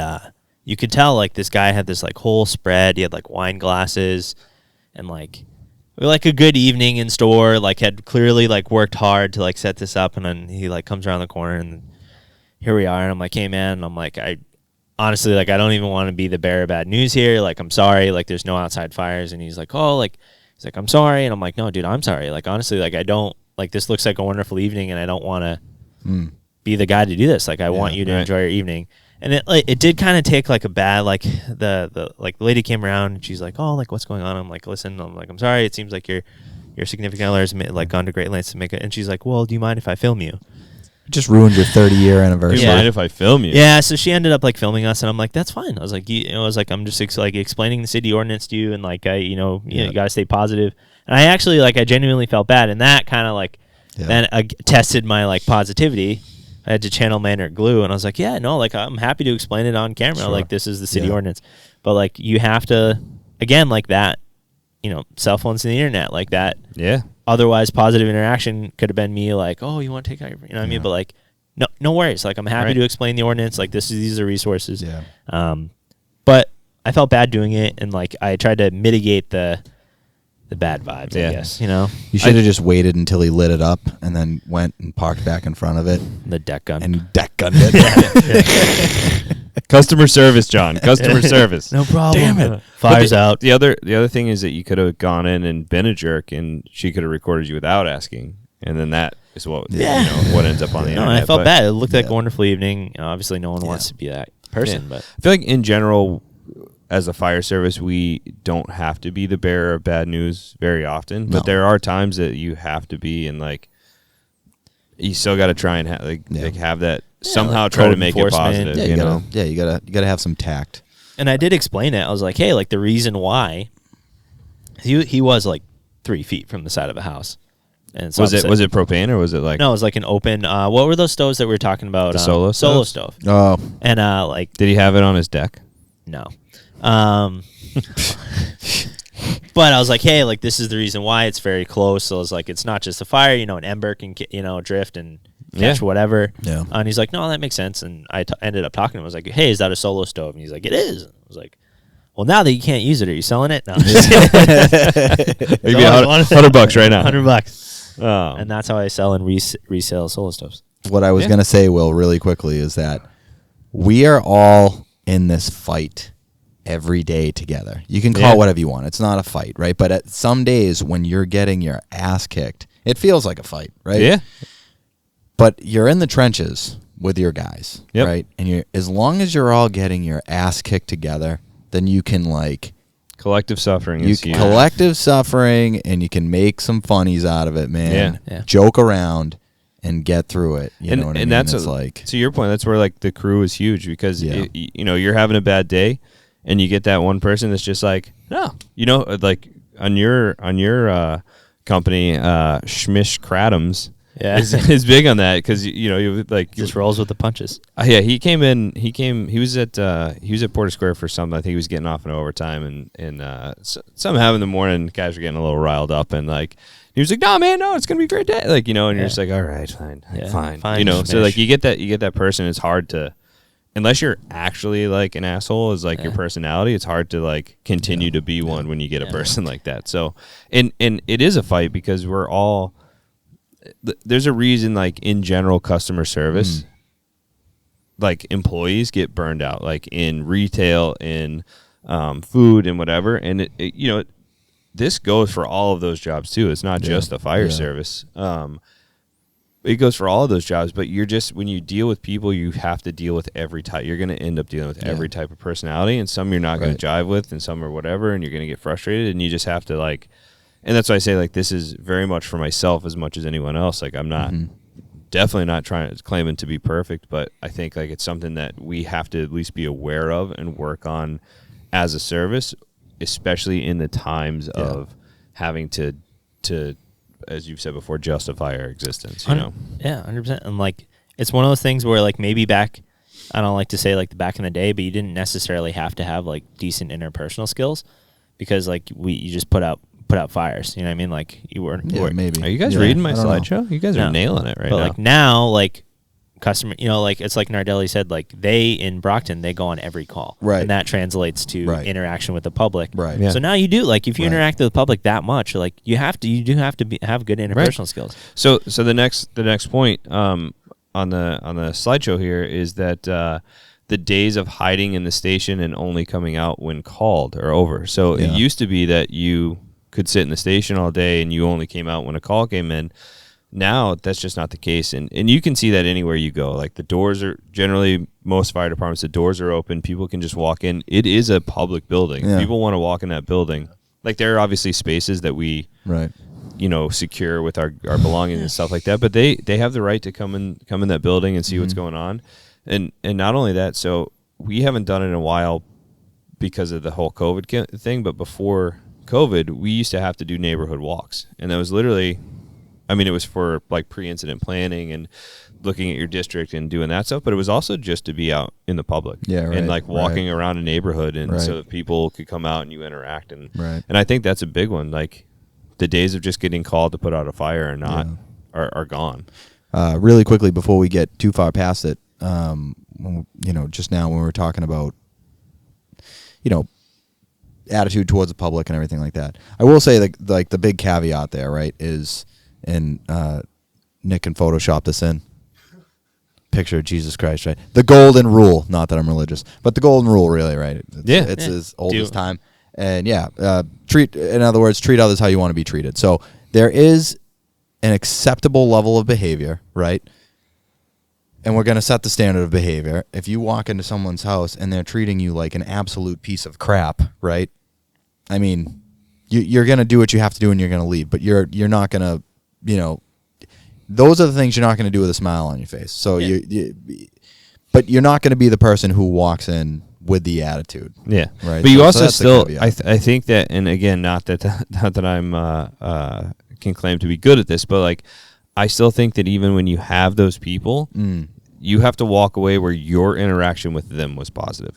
you could tell, like, this guy had this, like, whole spread. He had, like, wine glasses. And, like, we like a good evening in store, like, had clearly, like, worked hard to, like, set this up. And then he, like, comes around the corner, and here we are. And I'm like, hey, man. And I'm like, I honestly, like, I don't even want to be the bearer of bad news here. Like, I'm sorry. Like, there's no outside fires. And he's like, oh, like, he's like, I'm sorry. And I'm like, no, dude, I'm sorry. Like, honestly, like, I don't, like, this looks like a wonderful evening, and I don't want to be the guy to do this. Like, I want you to enjoy your evening. And it did kind of take, like, a bad, like, the lady came around, and she's like, oh, like, what's going on? I'm like, listen, I'm sorry. It seems like your significant other has, like, gone to great lengths to make it. And she's like, well, do you mind if I film you? Just ruined your 30-year anniversary. Do you mind if I film you? Yeah, so she ended up, like, filming us, and I'm like, that's fine. I was like, I'm just like explaining the city ordinance to you, and, like, you got to stay positive. And I actually, like, I genuinely felt bad, and that kind of, like, then tested my, like, positivity. I had to channel my inner glue, and I was like, yeah, no, like, I'm happy to explain it on camera. Sure. Like, this is the city ordinance. But, like, you have to, again, like, that, you know, cell phones and the internet, like, that. Yeah. Otherwise, positive interaction could have been me, like, oh, you want to take out your, you know what I mean? But, like, no worries. Like, I'm happy to explain the ordinance. Like, these are resources. Yeah. But I felt bad doing it, and, like, I tried to mitigate the bad vibes, I guess, you know? You should have just waited until he lit it up and then went and parked back in front of it. The deck gun. And deck gunned it. Customer service, John. Customer service. No problem. Damn it. Fires out. The other thing is that you could have gone in and been a jerk, and she could have recorded you without asking. And then that is what what ends up on the internet. No, I felt bad. It looked like a wonderful evening. Obviously, no one wants to be that person. But I feel like, in general, as a fire service, we don't have to be the bearer of bad news very often, but there are times that you have to be, and, like, you still got to try and have that somehow, like, try to make it positive. Yeah, you gotta have some tact. And I did explain it. I was like, hey, like, the reason why he was, like, 3 feet from the side of a house. And so was it propane, or was it, like, no? It was like an open. What were those stoves that we were talking about? The solo stove. Oh, and like, did he have it on his deck? No. But I was like, hey, like, this is the reason why it's very close. So it's like, it's not just a fire, you know, an ember can, you know, drift and catch whatever. Yeah. And he's like, no, that makes sense. And I ended up talking to him. I was like, hey, is that a solo stove? And he's like, it is. And I was like, well, now that you can't use it, are you selling it? No. Maybe $100 right now. $100. Oh. And that's how I sell and resell solo stoves. What I was going to say, Will, really quickly, is that we are all in this fight every day together. You can call it whatever you want. It's not a fight, right? But at some days when you're getting your ass kicked, it feels like a fight, right? Yeah. But you're in the trenches with your guys, right? And as long as you're all getting your ass kicked together, then you can, like, collective suffering is huge. Collective suffering, and you can make some funnies out of it, man. Yeah. Joke around and get through it. You know what I mean? That's it's like, to your point, that's where, like, the crew is huge, because you know, you're having a bad day, and you get that one person that's just like, no, you know, like, on your company, Schmish Kratums, Yeah. is big on that because you like Just rolls with the punches. yeah, he came in. He was at Porter Square for something. I think he was getting off in overtime, and somehow in the morning, guys were getting a little riled up, and like he was like, "No, man, no, it's gonna be a great day." Like and you're just like, "All right, fine, fine." So like you get that person. It's hard to, unless you're actually like an asshole, is like your personality. It's hard to like continue to be one when you get a person like that. So and it is a fight because we're all. There's a reason, like in general, customer service, like employees get burned out, like in retail, in food, and whatever. And this goes for all of those jobs too. It's not just the fire service. It goes for all of those jobs. But when you deal with people, you have to deal with every type. You're going to end up dealing with every type of personality, and some you're not going to jive with, and some are whatever, and you're going to get frustrated, and you just have to like. And that's why I say, like, this is very much for myself as much as anyone else. Like, I'm not definitely not claiming to be perfect, but I think, like, it's something that we have to at least be aware of and work on as a service, especially in the times of having to, as you've said before, justify our existence, you know? Yeah, 100%. And, like, it's one of those things where, like, maybe back, I don't like to say, like, back in the day, but you didn't necessarily have to have, like, decent interpersonal skills because, like, you just put out fires, you know what I mean? Like you were maybe. Are you guys reading my slideshow? You guys are nailing it right now. But like now, like customer, like it's like Nardelli said, like they in Brockton, they go on every call, right? And that translates to interaction with the public, right? Yeah. So now you do like if you interact with the public that much, like you do have to have good interpersonal skills. So the next point on the slideshow here is that the days of hiding in the station and only coming out when called are over. So it used to be that you could sit in the station all day and you only came out when a call came in. Now that's just not the case, and you can see that anywhere you go. Like the doors are generally, most fire departments, the doors are open, people can just walk in. It is a public building. People want to walk in that building. Like there are obviously spaces that we secure with our belongings and stuff like that, but they have the right to come in that building and see what's going on. And not only that, so we haven't done it in a while because of the whole COVID thing, but before COVID, we used to have to do neighborhood walks, and that was literally, I mean, it was for like pre-incident planning and looking at your district and doing that stuff, but it was also just to be out in the public, and like walking around a neighborhood, and so that people could come out and you interact, and I think that's a big one. Like the days of just getting called to put out a fire are gone. Really quickly before we get too far past it, just now when we were talking about, attitude towards the public and everything like that. I will say like the big caveat there, right, is, and Nick can Photoshop this in. Picture of Jesus Christ, right? The golden rule, not that I'm religious, but the golden rule really, right? It's as old as time. And treat others how you want to be treated. So there is an acceptable level of behavior, right? And we're going to set the standard of behavior. If you walk into someone's house and they're treating you like an absolute piece of crap, right? I mean, you're going to do what you have to do and you're going to leave. But you're not going to, those are the things you're not going to do with a smile on your face. So but you're not going to be the person who walks in with the attitude. Yeah. Right. But you also still, I think that, and again, not that I'm can claim to be good at this, but like, I still think that even when you have those people, you have to walk away where your interaction with them was positive.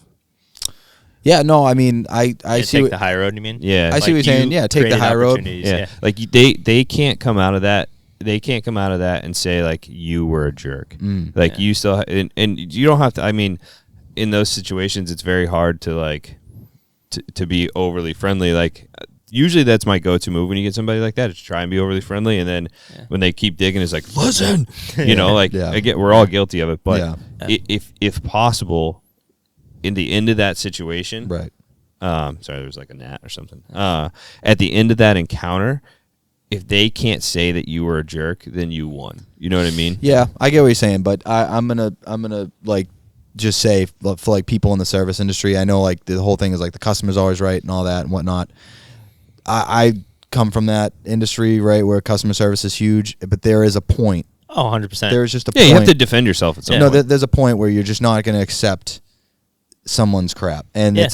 Yeah, no, I mean, I see take the high road. You mean? Yeah, I see what you're saying. Yeah, take the high road. Yeah, like they can't come out of that. They can't come out of that and say like you were a jerk. Like you still, and you don't have to. I mean, in those situations, it's very hard to like to be overly friendly. Like. Usually that's my go-to move when you get somebody like that, is to try and be overly friendly, and then when they keep digging, it's like, listen, we're all guilty of it. But if possible, in the end of that situation, right? Sorry, there was like a gnat or something. At the end of that encounter, if they can't say that you were a jerk, then you won. You know what I mean? Yeah, I get what you're saying, but I'm gonna like just say for like people in the service industry, I know like the whole thing is like the customer's always right and all that and whatnot. I come from that industry, right, where customer service is huge, but there is a point. Oh, 100%. There's just a point. You have to defend yourself at some point. No, there's a point where you're just not going to accept someone's crap, and Yeah.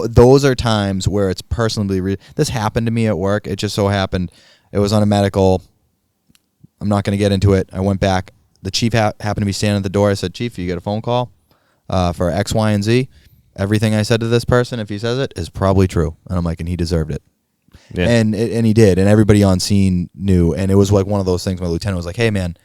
those are times where it's personally. This happened to me at work. It just so happened it was on a medical. I'm not going to get into it. I went back. The chief happened to be standing at the door. I said, "Chief, you get a phone call for X, Y, and Z. Everything I said to this person, if he says it, is probably true." And I'm like, and he deserved it. Yeah. And he did, and everybody on scene knew. And it was like one of those things. My lieutenant was like, "Hey, man,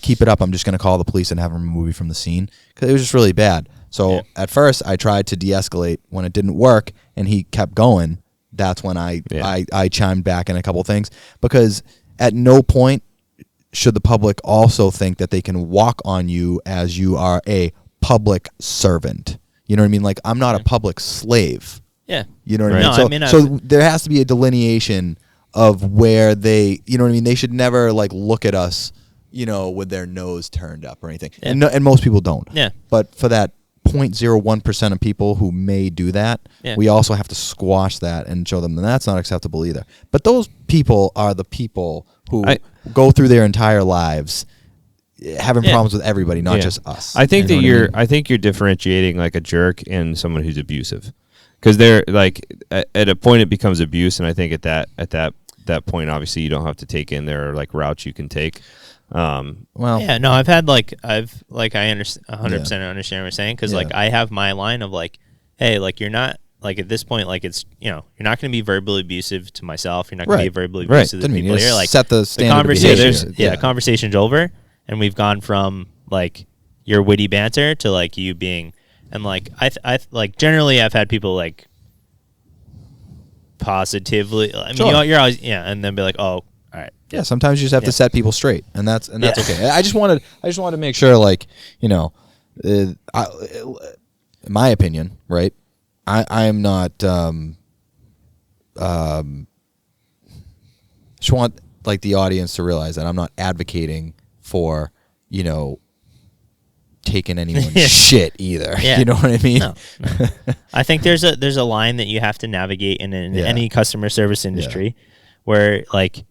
keep it up. I'm just going to call the police and have them remove you from the scene," because it was just really bad. So at first, I tried to de-escalate. When it didn't work, and he kept going, that's when I chimed back in a couple things, because at no point should the public also think that they can walk on you as you are a public servant. You know what I mean? Like, I'm not a public slave. Yeah. You know what Right. I mean? So there has to be a delineation of where they, you know what I mean? They should never like look at us, you know, with their nose turned up or anything. Yeah. And most people don't. Yeah. But for that 0.01% of people who may do that, we also have to squash that and show them that that's not acceptable either. But those people are the people who go through their entire lives having problems with everybody, not just us. I think I think you're differentiating like a jerk and someone who's abusive, because they're like at a point it becomes abuse, and I think at that point obviously you don't have to take in their like routes you can take. Well, yeah, no, I understand 100% understand what you're saying, because like I have my line of like, hey, like you're not like at this point, like it's, you know, you're not going to be verbally abusive to myself, you're not going to be verbally abusive to the people here. Like set the standard conversation, behavior. the conversation's over, and we've gone from like your witty banter to like you being, and like I like generally I've had people like positively. I mean, you're always and then be like, oh. All right. Yeah, sometimes you just have to set people straight, and that's okay. I just wanted to make sure, like, you know, in my opinion, right? I am not. Just want like the audience to realize that I'm not advocating for, you know, taking anyone's shit either. Yeah. You know what I mean? No. I think there's a line that you have to navigate in any customer service industry, where like.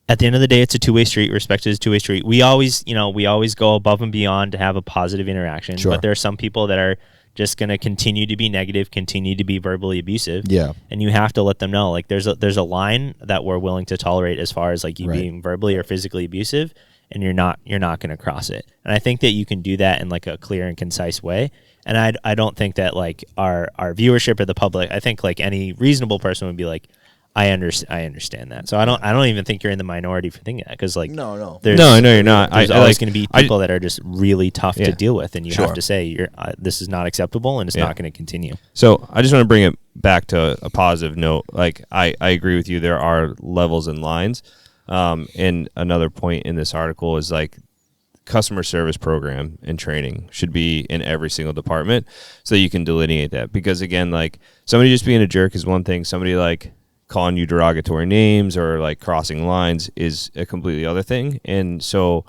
At the end of the day, it's a two-way street. Respect is a two-way street. We always go above and beyond to have a positive interaction. Sure. But there are some people that are just going to continue to be negative, continue to be verbally abusive. Yeah. And you have to let them know, like, there's a line that we're willing to tolerate as far as like you being verbally or physically abusive, and you're not going to cross it. And I think that you can do that in like a clear and concise way. And I don't think that like our viewership or the public, I think like any reasonable person would be like, I understand that. So I don't even think you're in the minority for thinking that, because like no, I know you're not. There's always going to be people that are just really tough to deal with, and you have to say this is not acceptable, and it's not going to continue. So I just want to bring it back to a positive note. Like I agree with you. There are levels and lines. And another point in this article is like customer service program and training should be in every single department, so you can delineate that. Because again, like somebody just being a jerk is one thing. Somebody like calling you derogatory names or like crossing lines is a completely other thing. And so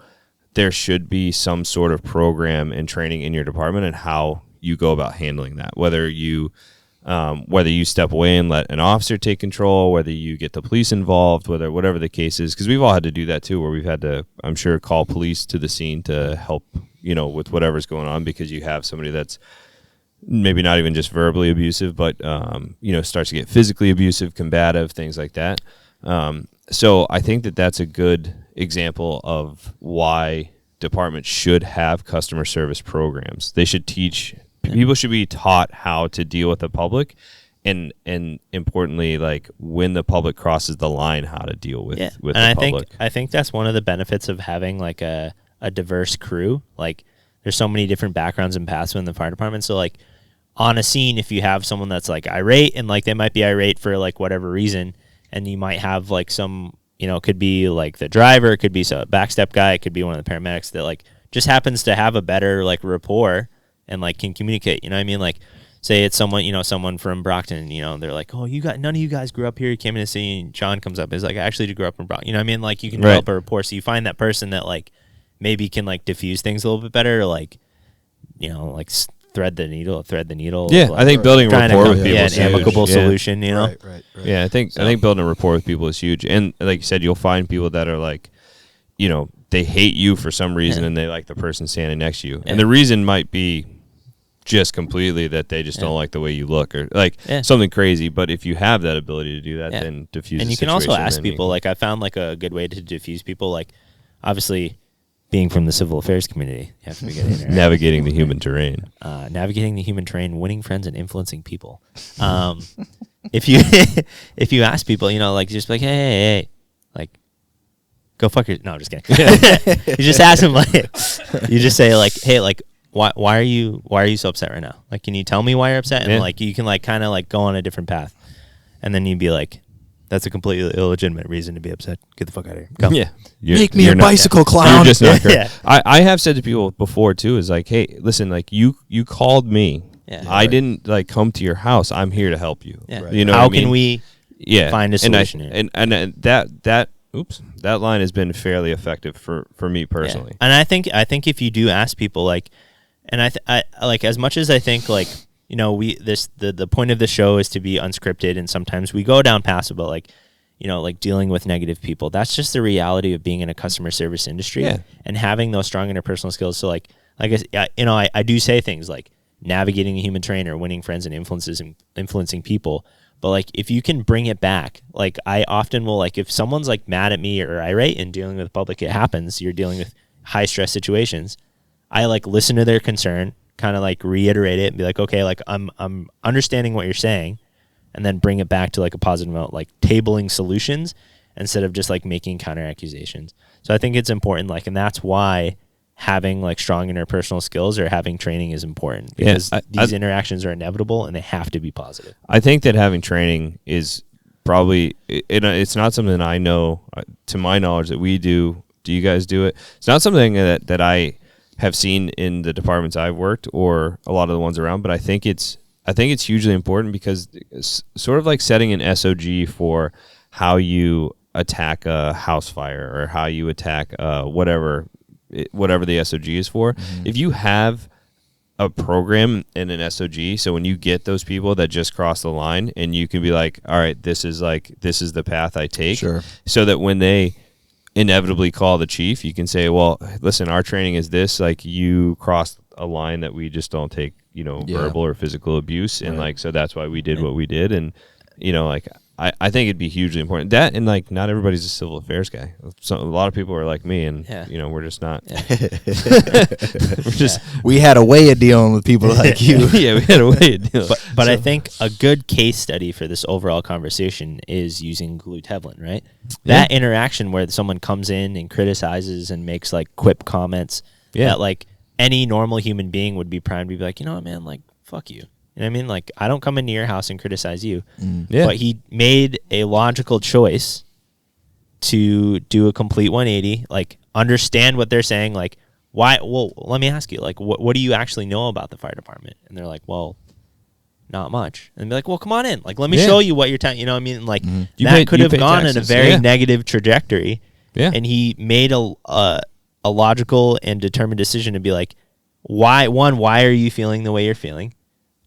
there should be some sort of program and training in your department and how you go about handling that, whether you step away and let an officer take control, whether you get the police involved, whatever the case is, because we've all had to do that too, where we've had to, I'm sure, call police to the scene to help, you know, with whatever's going on, because you have somebody that's maybe not even just verbally abusive, but you know, starts to get physically abusive, combative, things like that. So I think that that's a good example of why departments should have customer service programs. They should teach people should be taught how to deal with the public, and importantly, like when the public crosses the line, how to deal with the public. I think that's one of the benefits of having like a diverse crew. Like there's so many different backgrounds and paths within the fire department. So like on a scene, if you have someone that's like irate, and like they might be irate for like whatever reason, and you might have like some, you know, it could be like the driver, it could be a backstep guy, it could be one of the paramedics that like just happens to have a better like rapport and like can communicate. You know what I mean? Like say it's someone, you know, someone from Brockton, you know, they're like, oh, none of you guys grew up here. You came in to see, and John comes up, is like, I actually did grow up in Brockton. You know what I mean? Like you can develop a rapport. So you find that person that like maybe can like diffuse things a little bit better, or like, you know, like thread the needle. Yeah, like, I think building rapport with people is an amicable huge. solution, you know? Right. Yeah, I think building a rapport with people is huge. And like you said, you'll find people that are like, you know, they hate you for some reason and they like the person standing next to you. And the reason might be just completely that they just don't like the way you look or like something crazy. But if you have that ability to do that, then diffuse. And you can also ask people. Like I found like a good way to diffuse people. Like obviously, being from the civil affairs community, you have to be good at navigating the human terrain. Navigating the human terrain, winning friends, and influencing people. If you if you ask people, you know, like just like hey, like go fuck your. No, I'm just kidding. You just ask them like, you just say like, hey, like why are you so upset right now? Like, can you tell me why you're upset? And like you can like kind of like go on a different path, and then you'd be like, that's a completely illegitimate reason to be upset. Get the fuck out of here. Come. Yeah. Make me a bicycle clown. You're just not correct. I have said to people before too, is like, hey, listen, like you called me. Yeah. I didn't like come to your house. I'm here to help you. Yeah. You know how what I mean? can we find a solution? And that line has been fairly effective for me personally. Yeah. And I think if you do ask people like, and I like as much as I think like, you know, the point of the show is to be unscripted, and sometimes we go down paths about like, you know, like dealing with negative people. That's just the reality of being in a customer service industry and having those strong interpersonal skills. So like I do say things like navigating a human terrain or winning friends and influencing people. But like if you can bring it back, like I often will like if someone's like mad at me or irate and dealing with the public, it happens. You're dealing with high stress situations. I like listen to their concern, kind of like reiterate it and be like, okay, like I'm understanding what you're saying, and then bring it back to like a positive note, like tabling solutions instead of just like making counter accusations. So I think it's important, like, and that's why having like strong interpersonal skills or having training is important, because these interactions are inevitable and they have to be positive. I think that having training is probably it's not something I know to my knowledge that we do. Do you guys do it? It's not something that I have seen in the departments I've worked or a lot of the ones around, but I think it's hugely important because it's sort of like setting an SOG for how you attack a house fire or how you attack whatever the SOG is for. Mm-hmm. If you have a program and an SOG, so when you get those people that just cross the line and you can be like, all right, this is the path I take, so that when they inevitably call the chief, you can say, well, listen, our training is this, like you crossed a line that we just don't take, you know, verbal or physical abuse, and like, so that's why we did what we did. And you know, like I think it'd be hugely important that, and like not everybody's a civil affairs guy. So a lot of people are like me, and you know, we're just not. We had a way of dealing with people like you. We had a way of dealing. But I think a good case study for this overall conversation is using Glue Tevlin, right? That interaction where someone comes in and criticizes and makes like quip comments that like any normal human being would be primed to be like, you know what, man, like fuck you. You know what I mean? Like, I don't come into your house and criticize you. But he made a logical choice to do a complete 180, like, understand what they're saying. Like, why? Well, let me ask you, like, what do you actually know about the fire department? And they're like, well, not much. And be like, well, come on in. Like, let me show you what you're telling. You know what I mean? Like, that could have gone in a very negative trajectory. Yeah. And he made a logical and determined decision to be like, why are you feeling the way you're feeling?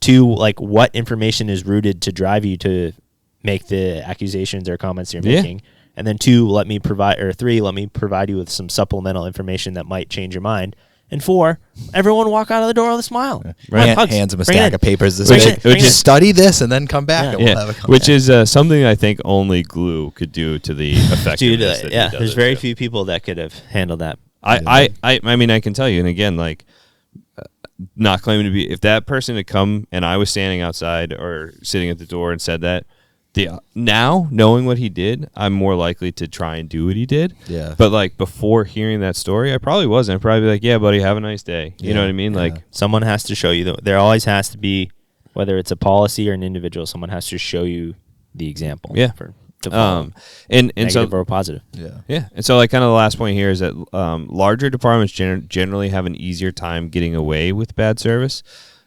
2, like, what information is rooted to drive you to make the accusations or comments you're making? And then 2, 3, let me provide you with some supplemental information that might change your mind. And 4, everyone walk out of the door with a smile. Right. Hands him a stack of papers this week. Study this and then come back. And we'll have a conversation. Which is something I think only Glue could do to the effectiveness. Dude, there's very few people that could have handled that. I mean, I can tell you, and again, like, not claiming to be, if that person had come and I was standing outside or sitting at the door and said that, now knowing what he did, I'm more likely to try and do what he did. Yeah. But like before hearing that story, I probably wasn't. I'd probably be like, yeah, buddy, have a nice day. You know what I mean? Like, someone has to show you there always has to be, whether it's a policy or an individual, someone has to show you the example. Yeah. And negative so or positive. Yeah. And so like kind of the last point here is that larger departments generally have an easier time getting away with bad service.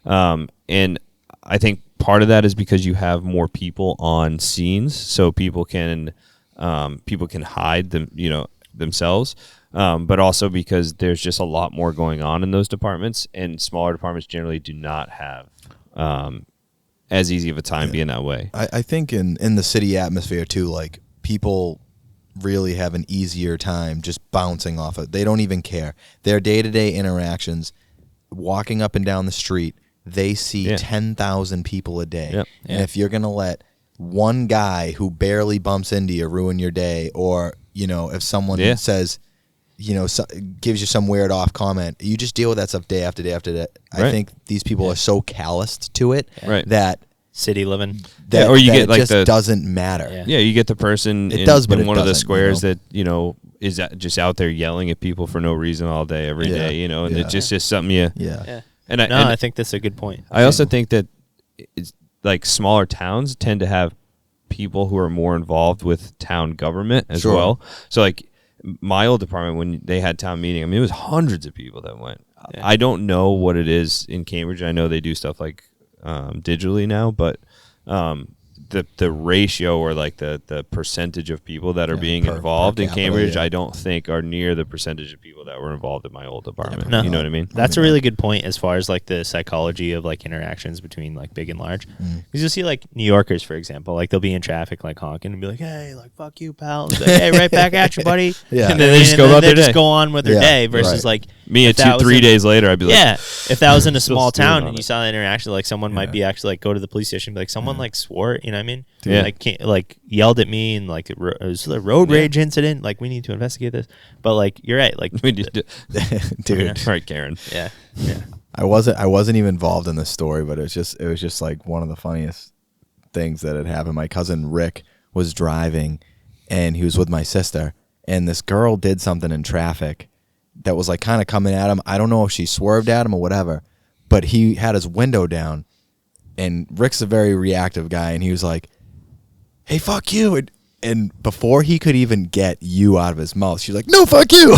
And I think part of that is because you have more people on scenes, so people can hide them, you know, themselves. But also because there's just a lot more going on in those departments, and smaller departments generally do not have as easy of a time being that way. I think in the city atmosphere too, like, people really have an easier time just bouncing off it. They don't even care. Their day-to-day interactions, walking up and down the street, they see Yeah. 10,000 people a day. Yep. And if you're going to let one guy who barely bumps into you ruin your day, or, you know, if someone says, you know, gives you some weird off comment, you just deal with that stuff day after day after day. I think these people are so calloused to it that city living. That, or you that get it like just doesn't matter. Yeah, you get the person it does, but in it one of the doesn't, squares you know? that, you know, is just out there yelling at people for no reason all day, every day, you know, and it's just something you... Yeah. And I think that's a good point. I also think that it's like smaller towns tend to have people who are more involved with town government as well. So like my old department, when they had town meeting, I mean, it was hundreds of people that went. I don't know what it is in Cambridge. I know they do stuff like digitally now, but the ratio or like the percentage of people that are being involved in Cambridge, I don't think are near the percentage of people that were involved in my old department. No. You know what I mean? That's a really good point as far as like the psychology of like interactions between like big and large. Because you'll see like New Yorkers, for example, like they'll be in traffic like honking and be like, hey, like fuck you, pal. And be like, hey, right back at you, buddy. Yeah. And then they just go about their day. Just go on with their day versus like me 3 days later, I'd be like, if that was in a small town and you saw that interaction, like someone might be actually like go to the police station and be like, someone like swore, you know what I mean? Like yelled at me and like it was a road rage incident. Like we need to investigate this. But like you're right. Like we need to dude, right, Karen. Yeah. I wasn't even involved in this story, but it was just like one of the funniest things that had happened. My cousin Rick was driving, and he was with my sister, and this girl did something in traffic that was like kind of coming at him. I don't know if she swerved at him or whatever, but he had his window down, and Rick's a very reactive guy, and he was like, hey, fuck you. And before he could even get you out of his mouth, she's like, no, fuck you.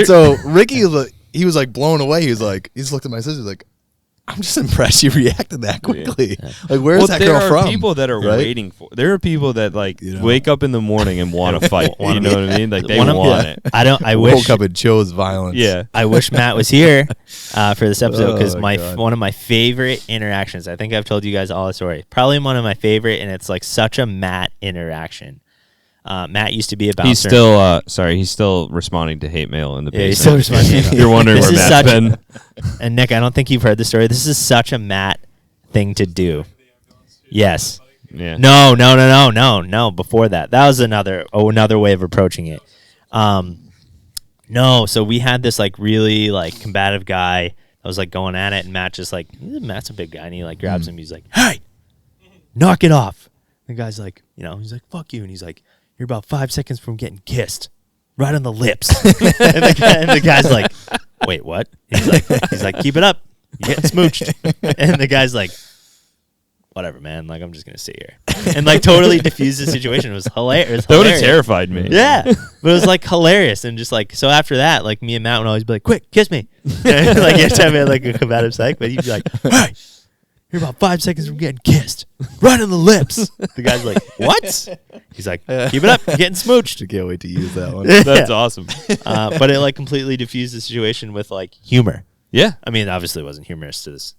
So Ricky, he was like blown away. He just looked at my sister like, I'm just impressed you reacted that quickly. Yeah. Like, where's that girl from? There are people that are waiting for. There are people that like wake up in the morning and want to fight. You know what I mean? Like they want it. I woke up and chose violence. Yeah. I wish Matt was here for this episode because one of my favorite interactions. I think I've told you guys all the story. Probably one of my favorite, and it's like such a Matt interaction. Matt used to be a bouncer. He's still responding to hate mail in the basement. He's still responding. You're wondering where Matt's been. And Nick, I don't think you've heard the story. This is such a Matt thing to do. Yes. Yeah. No. Before that, that was another way of approaching it. No. So we had this like really like combative guy that was like going at it, and Matt just like Matt's a big guy, and he like grabs him. He's like, "Hey, knock it off." The guy's like, he's like, "Fuck you," and he's like, "You're about 5 seconds from getting kissed, right on the lips." and the guy's like, "Wait, what?" He's like, "Keep it up, you're getting smooched." And the guy's like, "Whatever, man. Like, I'm just gonna sit here," and like totally diffused the situation. It was hilarious. That would have terrified me. Yeah, but it was like hilarious, and just like so after that, like me and Matt would always be like, "Quick, kiss me!" Like every time we had like a combative psych, but he'd be like, "Hey, you're about 5 seconds from getting kissed, right on the lips." The guy's like, "What?" He's like, "Keep it up, you're getting smooched." I can't wait to use that one. That's awesome. But it like completely diffused the situation with like humor. Yeah, I mean, obviously, it wasn't humorous to this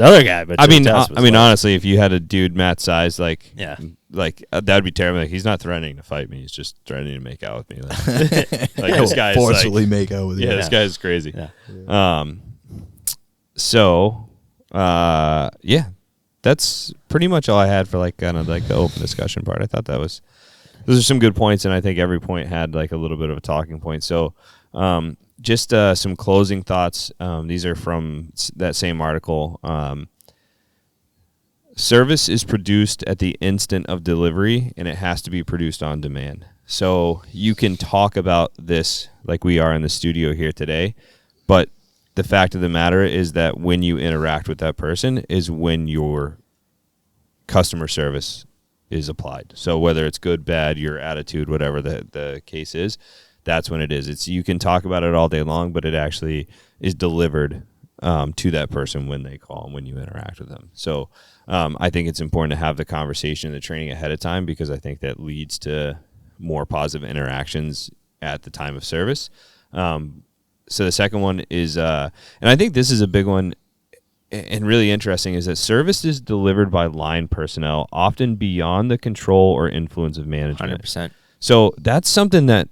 other guy, but honestly, if you had a dude Matt's size, like, that would be terrible. Like, he's not threatening to fight me; he's just threatening to make out with me. Like this guy forcefully make out with you. Yeah, this guy is crazy. Yeah. That's pretty much all I had for like kind of like the open discussion part. I thought those are some good points, and I think every point had like a little bit of a talking point. So, just some closing thoughts. These are from that same article. Service is produced at the instant of delivery, and it has to be produced on demand. So you can talk about this like we are in the studio here today, but the fact of the matter is that when you interact with that person is when your customer service is applied. So whether it's good, bad, your attitude, whatever the case is, that's when it is. You can talk about it all day long, but it actually is delivered to that person when they call and when you interact with them. So I think it's important to have the conversation and the training ahead of time, because I think that leads to more positive interactions at the time of service. So the second one is, and I think this is a big one and really interesting, is that service is delivered by line personnel, often beyond the control or influence of management. 100%. So that's something that...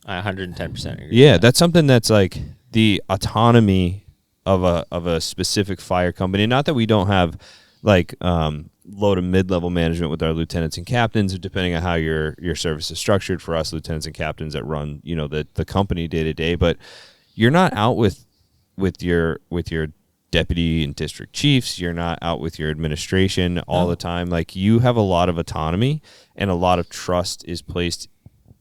I 110% agree. Yeah, that's something that's like the autonomy of a specific fire company. Not that we don't have like low to mid-level management with our lieutenants and captains, depending on how your service is structured. For us, lieutenants and captains that run, the company day to day, but you're not out with your deputy and district chiefs. You're not out with your administration all the time. Like, you have a lot of autonomy, and a lot of trust is placed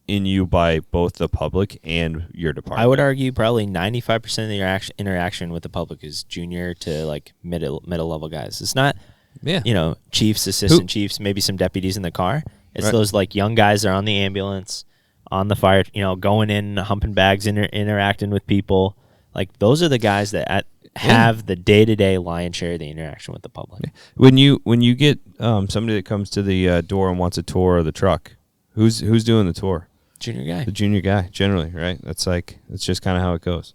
in you by both the public and your department. I would argue probably 95% of the interaction with the public is junior to like middle level guys. It's not, chiefs, assistant chiefs, maybe some deputies in the car. It's those like young guys that are on the ambulance, on the fire, going in, humping bags, interacting with people. Like, those are the guys that have the day-to-day lion's share of the interaction with the public. When you get somebody that comes to the door and wants a tour of the truck, who's doing the tour? Junior guy. The junior guy, generally, right? That's just kind of how it goes.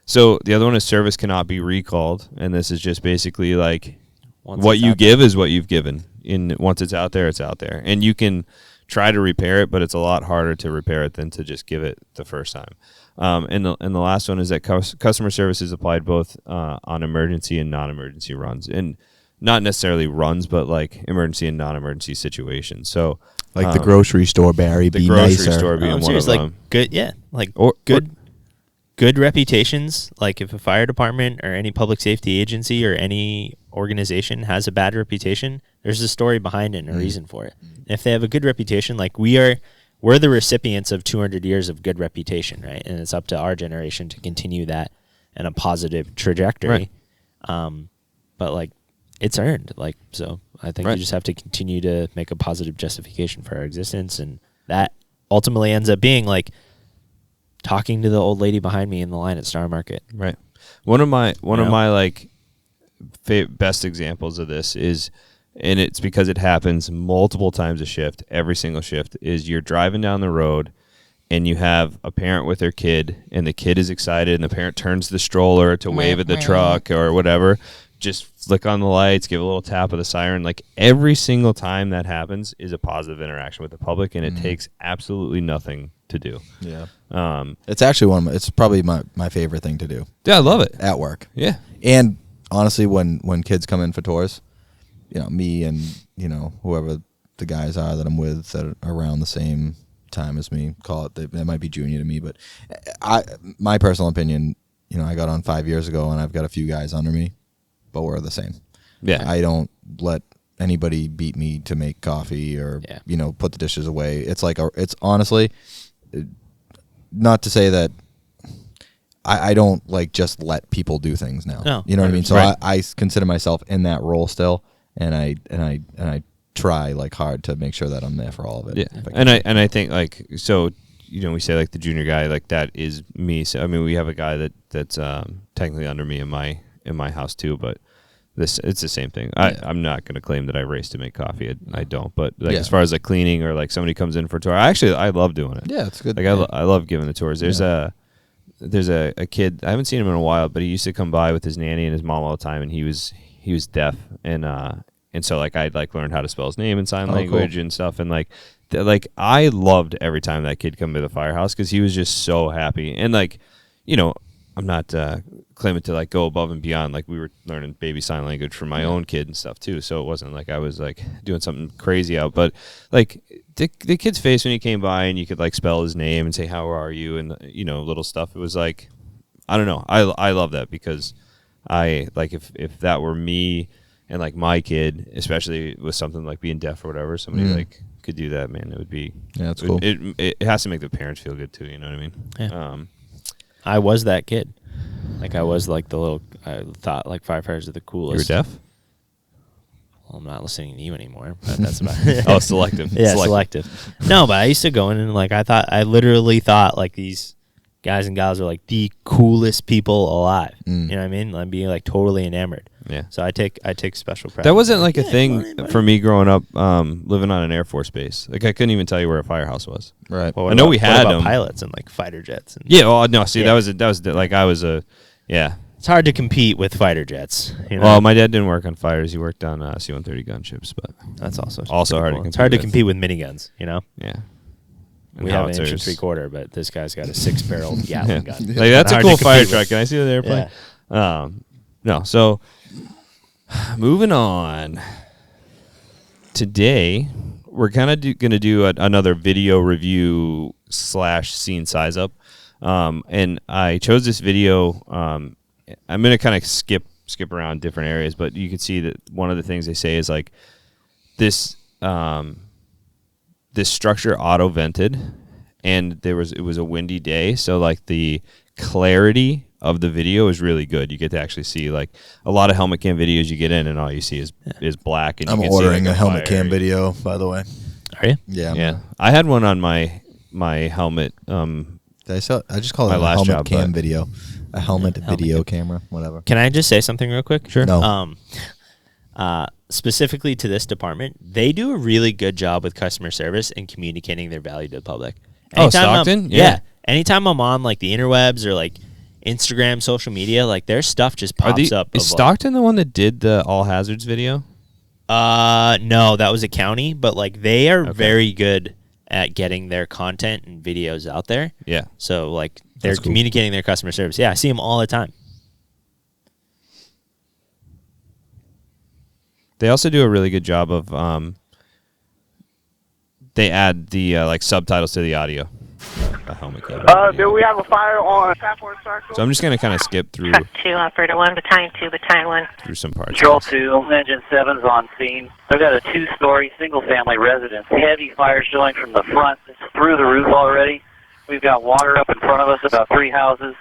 So the other one is service cannot be recalled, and this is just basically like what you give is what you've given. Once it's out there, it's out there, and you can try to repair it, but it's a lot harder to repair it than to just give it the first time. And the last one is that customer service is applied both on emergency and non-emergency runs, and not necessarily runs, but like emergency and non-emergency situations. So, like the grocery store, Barry, the be grocery nicer. store being one of like them. Good, good reputations. Like, if a fire department or any public safety agency or any organization has a bad reputation, there's a story behind it and a reason for it. And if they have a good reputation, like we're the recipients of 200 years of good reputation, right? And it's up to our generation to continue that in a positive trajectory. Right. But like, it's earned. Like, so I think you just have to continue to make a positive justification for our existence, and that ultimately ends up being like talking to the old lady behind me in the line at Star Market. Right. One of my like best examples of this is, and it's because it happens multiple times a shift, every single shift, is you're driving down the road and you have a parent with their kid, and the kid is excited, and the parent turns the stroller to wave at the truck or whatever. Just flick on the lights, give a little tap of the siren. Like, every single time that happens is a positive interaction with the public, and it takes absolutely nothing to do. Yeah. It's actually it's probably my favorite thing to do. Yeah, I love it. At work. Yeah. And honestly, when kids come in for tours, me and, whoever the guys are that I'm with that are around the same time as me, call it, that might be junior to me, but my personal opinion, I got on 5 years ago, and I've got a few guys under me, but we're the same. Yeah. I don't let anybody beat me to make coffee or, put the dishes away. It's like, it's honestly, not to say that I don't like just let people do things now. No, you know what I mean? So right. I consider myself in that role still, and I try like hard to make sure that I'm there for all of it. Yeah. And I think like, so, we say like the junior guy, like that is me. So I mean, we have a guy that's technically under me in my house too, but it's the same thing. I'm not going to claim that I race to make coffee. I don't. But like as far as like cleaning, or like somebody comes in for a tour, I love doing it. Yeah, it's good. Like I love giving the tours. There's a kid, I haven't seen him in a while, but he used to come by with his nanny and his mom all the time, and he was deaf, and so like I'd like learned how to spell his name in sign language and stuff, and like I loved every time that kid come to the firehouse, because he was just so happy. And like, I'm not claiming to like go above and beyond. Like, we were learning baby sign language for my own kid and stuff too, so it wasn't like I was like doing something crazy out. But like the kid's face when he came by, and you could like spell his name and say how are you, and little stuff. It was like, I don't know. I love that, because I like if that were me and like my kid, especially with something like being deaf or whatever, somebody like could do that, man, it would be that's cool. It has to make the parents feel good too. You know what I mean? Yeah. I was that kid. Like, I was like the little. I thought like firefighters are the coolest. You were deaf? Well, I'm not listening to you anymore. But that's about it. Oh, selective. Yeah, selective. No, but I used to go in and like I literally thought like these guys and gals are like the coolest people alive. You know what I mean? Like, being like totally enamored. Yeah. So I take special pride. That wasn't like a thing for me growing up, living on an Air Force base. Like, I couldn't even tell you where a firehouse was. Right. Well, I know we had them. Pilots and like fighter jets. And Yeah. Well, no. See, that was like I was a. Yeah. It's hard to compete with fighter jets. Well, my dad didn't work on fighters. He worked on C-130 gunships, but that's also hard to cool. compete. It's hard to with. compete with miniguns. Yeah. We have an inch and 3/4, but this guy's got a 6-barrel Gatling gun. Like, that's a Hard cool to fire compete truck. with. Can I see the airplane? Yeah. No. So moving on. Today, we're kind of going to do another video review / scene size up. And I chose this video. I'm going to kind of skip around different areas, but you can see that one of the things they say is like this this structure auto vented, and it was a windy day, so like the clarity of the video is really good. You get to actually see like a lot of helmet cam videos you get in, and all you see is black. And I'm you can ordering see, like, a helmet fire. cam video, by the way. Are you? Yeah. Yeah, I had one on my helmet. I just call My it a last helmet job, cam but- video. A helmet helmet video camera, whatever. Can I just say something real quick? Sure. No. Specifically to this department, they do a really good job with customer service and communicating their value to the public. Anytime Stockton? Yeah. Anytime I'm on like the interwebs or like Instagram, social media, like their stuff just pops up. Is Stockton the one that did the all hazards video? No, that was a county, but like they are Okay. very good at getting their content and videos out there. Yeah. So like they're That's cool. communicating their customer service. Yeah, I see them all the time. They also do a really good job of they add the like subtitles to the audio. The helmet cam. Do we have a fire on Sapphire Circle? So I'm just gonna kind of skip through Truck 2, Operator 1, Battalion 2, Battalion 1. through some parts. Patrol 2, Engine 7's on scene. They've got a 2-story single-family residence. Heavy fire showing from the front. It's through the roof already. We've got water up in front of us, about 3 houses.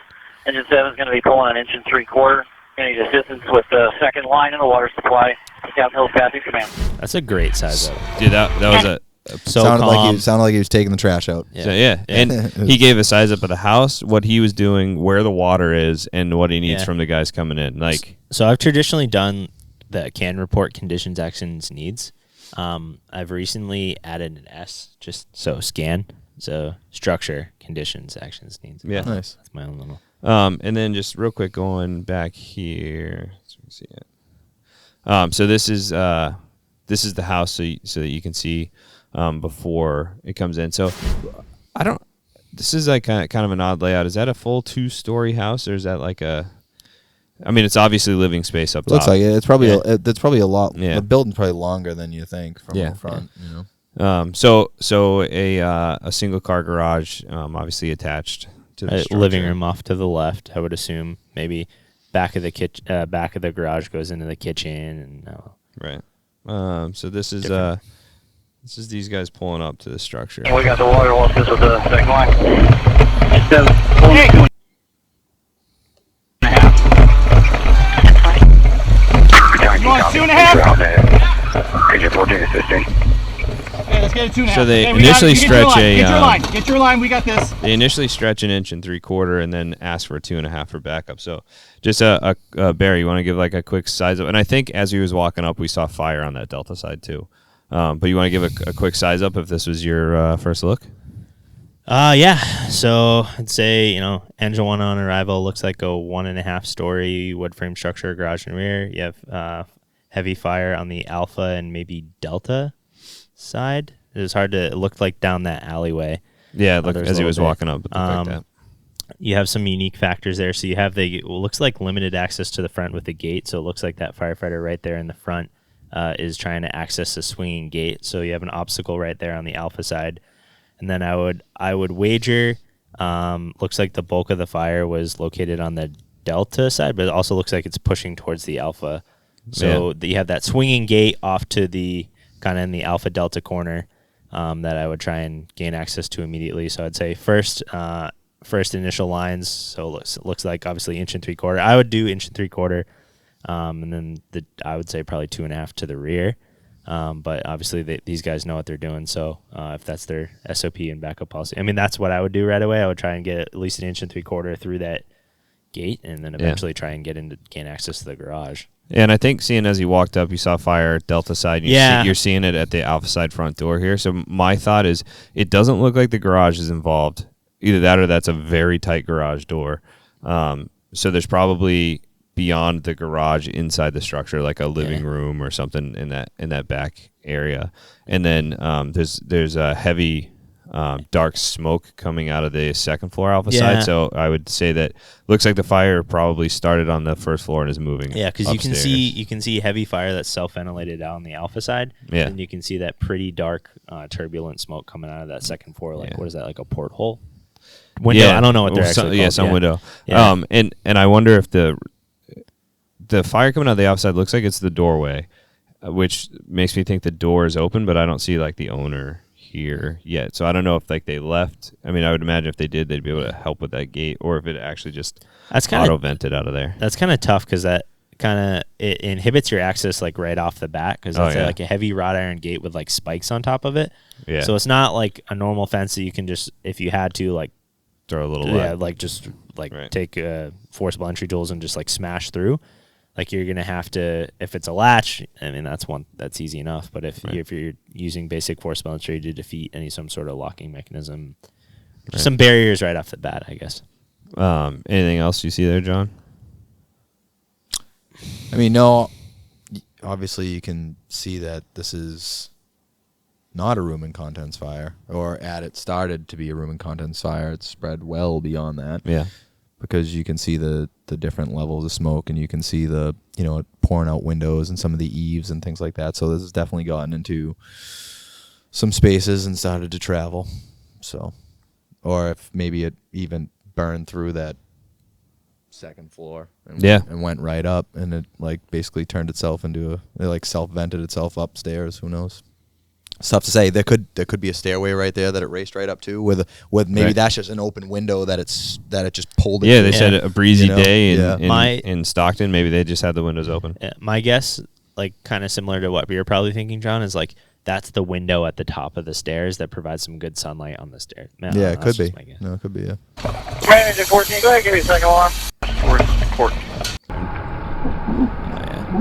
Engine 7's going to be pulling an inch and 3/4. Going to need assistance with the second line in the water supply. South Hills Pacific Command. That's a great size up. Dude, that was a So sounded calm. like he was taking the trash out. Yeah. so, yeah. And he gave a size up of the house, what he was doing, where the water is, and what he needs Yeah. from the guys coming in. Like, So I've traditionally done the can report conditions, actions, needs. I've recently added an S, just so scan. So structure, conditions, actions, needs. yeah. Nice. That's my own little. And then just real quick going back here, so we can see it. So this is the house, so that you can see before it comes in. So I don't. This is like kind of an odd layout. Is that a full 2-story house, or is that like a? I mean, it's obviously living space up top. Looks like it. It's probably Yeah. that's probably a lot. Yeah. The building's probably longer than you think from Yeah. the front. You know. So a single car garage, obviously attached to the Living structure. room off to the left. I would assume maybe back of the back of the garage goes into the kitchen and. Right. So this is these guys pulling up to the structure. We got the water well assist with the second line. You want 2.5? Agent 14 assisting. Okay, let's get a 2.5. So they Okay, we got initially it. Get your stretch line. a, Get your um, line. Get your line. We got this. They initially stretch an inch and 3/4, and then ask for a 2.5 for backup. So just a Barry, you want to give like a quick size up? And I think as he was walking up, we saw fire on that Delta side too. But you want to give a quick size up if this was your first look? Yeah. So I'd say, engine 1 on arrival looks like a 1.5-story wood frame structure, garage and rear. You have heavy fire on the Alpha and maybe Delta side. It looked like down that alleyway. Yeah, look, there's as a he was little walking up, it looked like that. You have some unique factors there. So you have looks like limited access to the front with the gate. So it looks like that firefighter right there in the front is trying to access the swinging gate. So you have an obstacle right there on the Alpha side. And then I would wager, looks like the bulk of the fire was located on the Delta side, but it also looks like it's pushing towards the Alpha. So you have that swinging gate off to the kind of in the Alpha Delta corner that I would try and gain access to immediately. So I'd say first initial lines. So it looks like obviously inch and 3/4. I would do inch and 3/4, and then I would say probably 2.5 to the rear. But obviously these guys know what they're doing. So if that's their SOP and backup policy, I mean, that's what I would do right away. I would try and get at least an inch and 3/4 through that gate, and then eventually try and gain access to the garage. Yeah, and I think seeing as he walked up, you saw fire Delta side. You're seeing it at the Alpha side front door here. So my thought is it doesn't look like the garage is involved. Either that or that's a very tight garage door. So there's probably beyond the garage inside the structure, like a living room or something in that back area. And then there's a heavy dark smoke coming out of the second floor alpha Yeah. side. So I would say that looks like the fire probably started on the first floor and is moving. Yeah, because you upstairs. can see heavy fire that's self-ventilated out on the alpha side. Yeah. And you can see that pretty dark, turbulent smoke coming out of that second floor. Like, Yeah. what is that, like a porthole? Window? Yeah, I don't know what they're actually called. Some window. Yeah. And I wonder if the fire coming out of the outside looks like it's the doorway, which makes me think the door is open, but I don't see like the owner here yet. So I don't know if like they left. I mean, I would imagine if they did, they'd be able to help with that gate, or if it actually just auto vented out of there. That's kind of tough because that kind of it inhibits your access like right off the bat because it's like a heavy wrought iron gate with like spikes on top of it. Yeah. So it's not like a normal fence that you can just, if you had to, like throw a little take forcible entry tools and just like smash through. Like you're gonna have to, if it's a latch, I mean that's easy enough. But if you're using basic forcible entry to defeat some sort of locking mechanism, some barriers right off the bat, I guess. Anything else you see there, John? I mean, no. Obviously, you can see that this is not a room and contents fire, or it started to be a room and contents fire. It's spread well beyond that. Yeah. Because you can see the different levels of smoke, and you can see the, it pouring out windows and some of the eaves and things like that. So this has definitely gotten into some spaces and started to travel. So, or if maybe it even burned through that second floor and went right up, and it like basically turned itself into it like self-vented itself upstairs. Who knows? It's tough to say. There could be a stairway right there that it raced right up to with maybe that's just an open window that it just pulled. Yeah, they said a breezy day in in Stockton. Maybe they just had the windows open. My guess, like kind of similar to what you're probably thinking, John, is like that's the window at the top of the stairs that provides some good sunlight on the stairs. It could be. No, it could be. Yeah. Manager 14, go ahead, give me a second alarm. 14.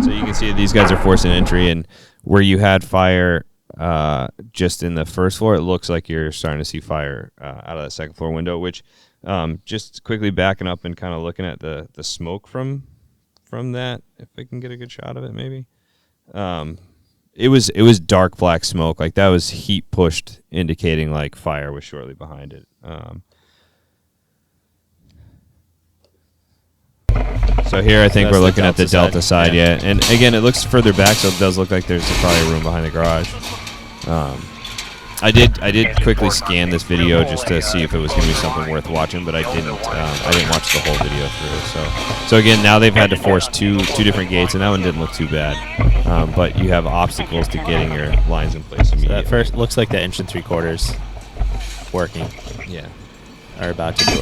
So you can see these guys are forcing entry, and where you had fire just in the first floor, it looks like you're starting to see fire out of that second floor window, which just quickly backing up and kind of looking at the smoke from that, if I can get a good shot of it maybe. It was dark black smoke, like that was heat pushed, indicating like fire was shortly behind it. So here I think we're looking at the Delta side, yeah. And again, it looks further back, so it does look like there's probably a room behind the garage. I did quickly scan this video just to see if it was going to be something worth watching, but I didn't watch the whole video through. So again, now they've had to force two different gates, and that one didn't look too bad. But you have obstacles to getting your lines in place immediately. So that first looks like the inch and 3/4 working. Yeah. Are about to do it.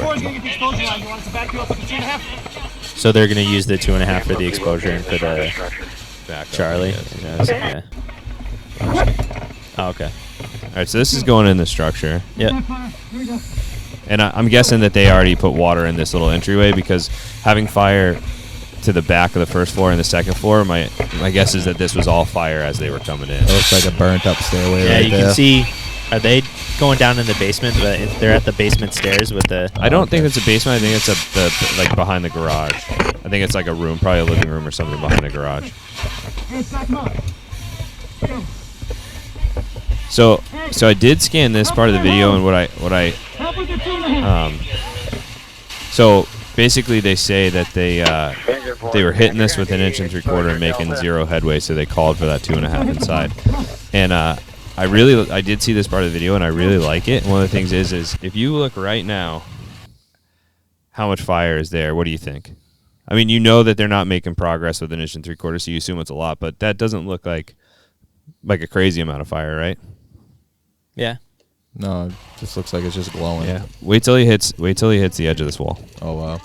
So they're going to use the 2.5 for the exposure and for the Back Charlie. up, Oh, okay. All right, so this is going in the structure. Yeah. And I'm guessing that they already put water in this little entryway, because having fire to the back of the first floor and the second floor, my guess is that this was all fire as they were coming in. It looks like a burnt up stairway. Yeah, right you there. can see. Are they going down in the basement? But they're at the basement stairs with the. I don't think it's a basement. I think it's like behind the garage. I think it's like a room, probably a living room or something behind the garage. So I did scan this part of the video, and so basically they say that they were hitting this with 1 3/4 inch and making zero headway, so they called for that 2.5 inside. And I did see this part of the video, and I really like it. And one of the things is if you look right now, how much fire is there? What do you think? I mean, you know that they're not making progress with 1 3/4 inch, so you assume it's a lot, but that doesn't look like a crazy amount of fire, right? Yeah. No, it just looks like it's just glowing. Yeah. Wait till he hits the edge of this wall. Oh wow.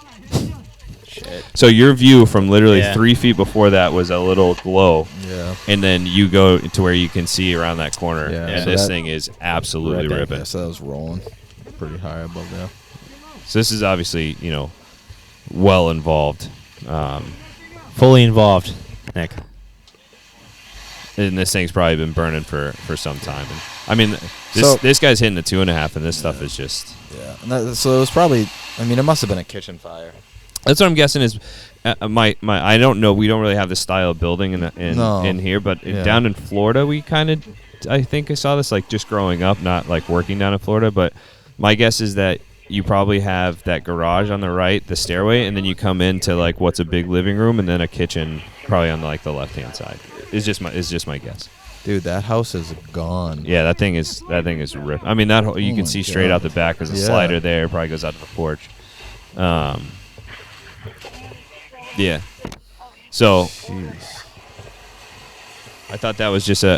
Shit. So your view from literally 3 feet before that was a little glow. Yeah. And then you go to where you can see around that corner, Yeah, and so this that- thing is absolutely ripping. Yeah, so that was rolling pretty high above there. So this is obviously, well involved. Fully involved, Nick. And this thing's probably been burning for some time. And, I mean, So- this guy's hitting the 2.5, and this stuff is just... Yeah. And so it was probably, it must have been a kitchen fire. That's what I'm guessing is... my I don't know. We don't really have this style of building in No. here, but Yeah. down in Florida, we kind of I think I saw this like just growing up, not like working down in Florida, but my guess is that you probably have that garage on the right, the stairway, and then you come into like what's a big living room and then a kitchen probably on like the left-hand side. Is just my guess. Dude, that house is gone. Yeah, that thing is ripped. I mean, you can see straight out the back. There's a slider there. Probably goes out to the porch. Yeah. So Jeez. I thought that was just I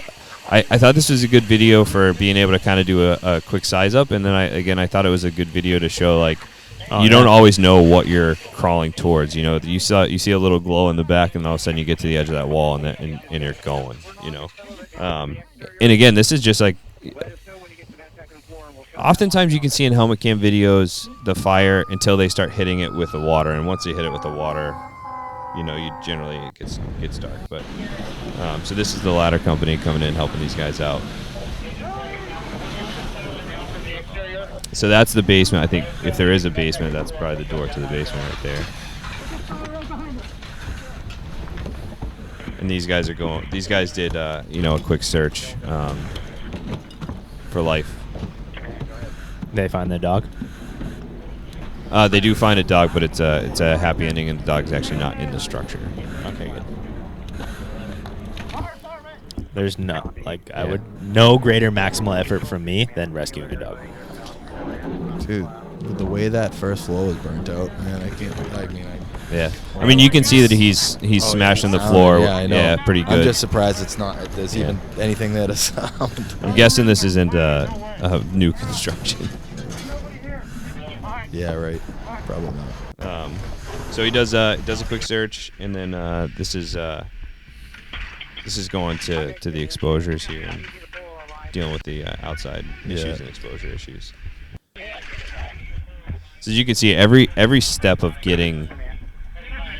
thought this was a good video for being able to kind of do a quick size up, and then I thought it was a good video to show like you don't always know what you're crawling towards. You know, you see a little glow in the back, and all of a sudden you get to the edge of that wall, and you're going. You know, and again, this is just like. Oftentimes you can see in helmet cam videos the fire until they start hitting it with the water, and once they hit it with the water, you know, it gets dark. But so this is the ladder company coming in helping these guys out. So that's the basement. I think if there is a basement, that's probably the door to the basement right there. And these guys did a quick search for life. They find the dog. They do find a dog, but it's a happy ending, and the dog's actually not in the structure. Okay, good. There's no no greater maximal effort from me than rescuing a dog. Dude, with the way that first floor was burnt out, man, Yeah, I mean you can see that he's smashing the floor. Yeah, I know. Yeah, pretty good. I'm just surprised there's even anything there to sound. I'm guessing this isn't a new construction. Yeah, right. Probably not. So he does a quick search, and then this is going to the exposures here and dealing with the outside issues and exposure issues. So as you can see, every step of getting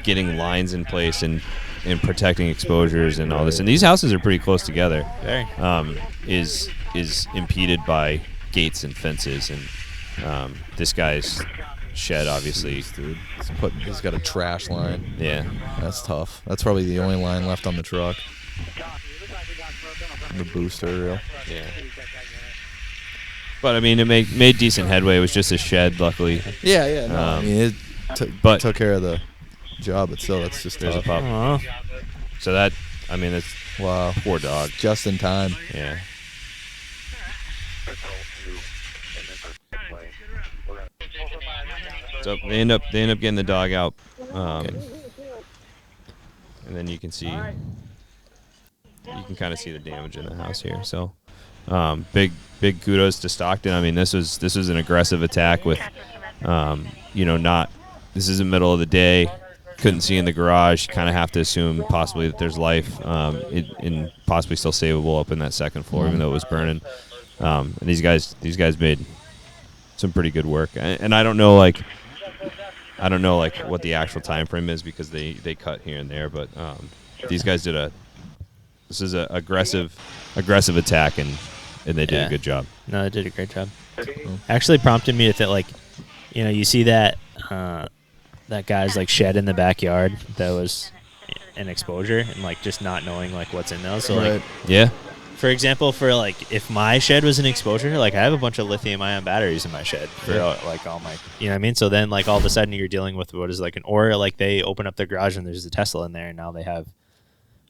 lines in place and protecting exposures and all this, and these houses are pretty close together. Very. Is impeded by gates and fences, and this guy's shed obviously. Jeez, dude. He's got a trash line. Yeah, that's tough. That's probably the only line left on the truck. The booster reel. Yeah. But I mean, it made decent headway. It was just a shed, luckily. Yeah. No, I mean, it took care of the job, but still, that's just there's tough. a pup. Aww. So that's Wow, poor dog. just in time. Yeah. So they end up getting the dog out, and then you can kind of see the damage in the house here. So big kudos to Stockton. I mean, this was an aggressive attack with this is the middle of the day, couldn't see in the garage. You kind of have to assume possibly that there's life and possibly still savable up in that second floor, even though it was burning. And these guys made some pretty good work, and I don't know what the actual time frame is because they cut here and there, but these guys this is an aggressive attack, and they did a good job. No, they did a great job. Actually prompted me to think, like, you see that that guy's like shed in the backyard that was an exposure, and like just not knowing like what's in those. So like, yeah. For example, for like if my shed was an exposure, like I have a bunch of lithium-ion batteries in my shed for like all my, you know what I mean? So then like all of a sudden you're dealing with what is like or like they open up the garage and there's a Tesla in there, and now they have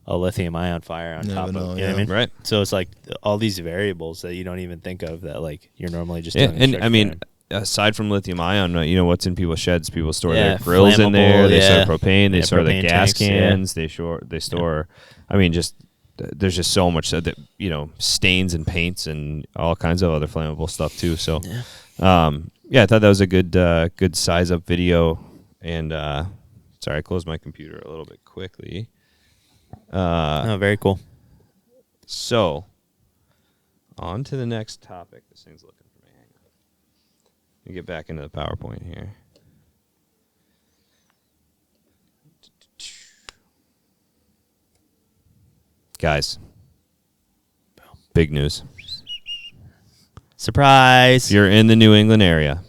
a lithium-ion fire on top of it. You know what I mean? Right. So it's like all these variables that you don't even think of that like you're normally just Yeah, doing and I mean, aside from lithium-ion, what's in people's sheds? People store their grills in there. They store propane. They store the gas cans. They store. I mean, just there's just so much that stains and paints and all kinds of other flammable stuff too. So, I thought that was a good size up video. And sorry, I closed my computer a little bit quickly. Very cool. So, on to the next topic. This thing's looking for me. Hang on. Let me get back into the PowerPoint here. Guys, big news. Surprise! If you're in the New England area,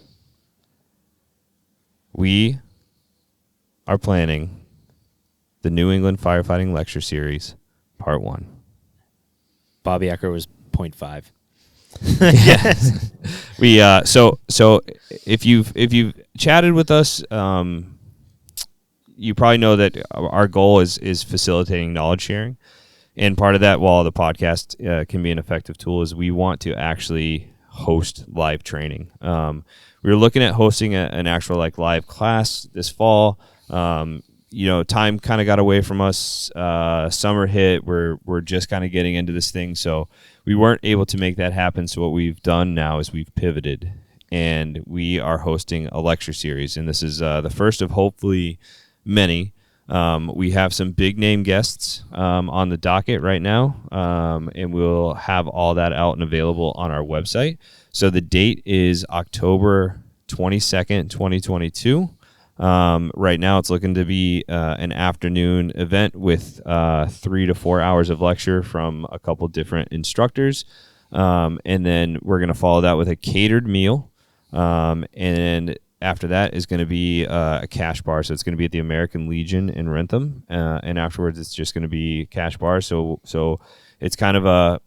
we are planning the New England Firefighting Lecture Series, Part 1. Bobby Ecker was 0.5. Yes. We so if you've chatted with us, you probably know that our goal is facilitating knowledge sharing, and part of that, while the podcast can be an effective tool, is we want to actually host live training. We were looking at hosting an actual live class this fall. Time kind of got away from us. Summer hit. We're just kind of getting into this thing, so we weren't able to make that happen. So what we've done now is we've pivoted, and we are hosting a lecture series, and this is the first of hopefully many. We have some big name guests on the docket right now, and we'll have all that out and available on our website. So the date is October 22nd, 2022. Right now it's looking to be an afternoon event with 3 to 4 hours of lecture from a couple different instructors. And then we're going to follow that with a catered meal. And after that is going to be a cash bar. So it's going to be at the American Legion in Rentham. And afterwards it's just going to be cash bar. So it's kind of a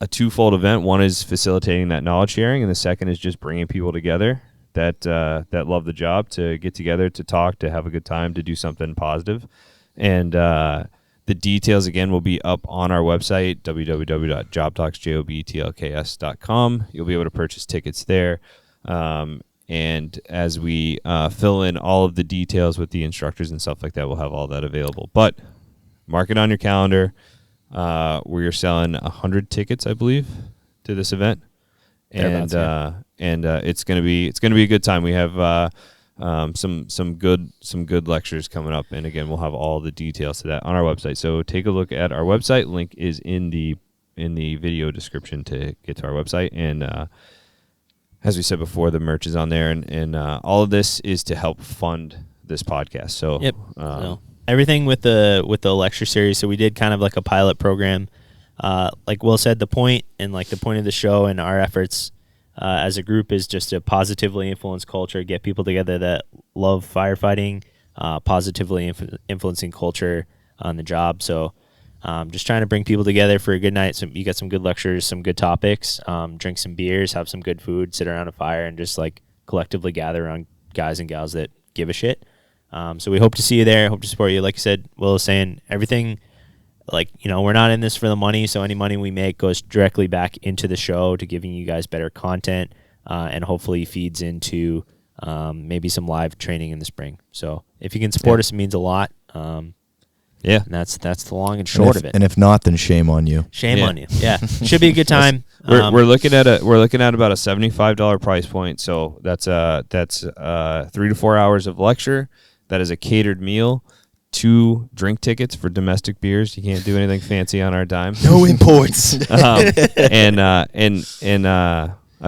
twofold event. One is facilitating that knowledge sharing, and the second is just bringing people together that love the job to get together, to talk, to have a good time, to do something positive. And the details, again, will be up on our website, www.JobTlks.com. You'll be able to purchase tickets there. And as we fill in all of the details with the instructors and stuff like that, we'll have all that available. But mark it on your calendar. We're selling 100 tickets, I believe, to this event. And it's gonna be a good time. We have some good lectures coming up, and again, we'll have all the details to that on our website. So take a look at our website. Link is in the video description to get to our website. And as we said before, the merch is on there, and all of this is to help fund this podcast. So yep. Everything with the lecture series. So we did kind of like a pilot program. Like Will said, the point of the show and our efforts as a group is just to positively influence culture, get people together that love firefighting, positively influencing culture on the job. So just trying to bring people together for a good night. So you got some good lectures, some good topics, drink some beers, have some good food, sit around a fire, and just collectively gather around guys and gals that give a shit. So we hope to see you there. Hope to support you. Like I said, Will was saying, everything, we're not in this for the money, so any money we make goes directly back into the show to giving you guys better content, and hopefully feeds into maybe some live training in the spring. So if you can support us, it means a lot. Yeah, and that's the long and short of it. And if not, then shame on you. Shame on you. Yeah, should be a good time. We're looking at about a $75 price point. So that's 3 to 4 hours of lecture. That is a catered meal. 2 drink tickets for domestic beers. You can't do anything fancy on our dime. No imports. I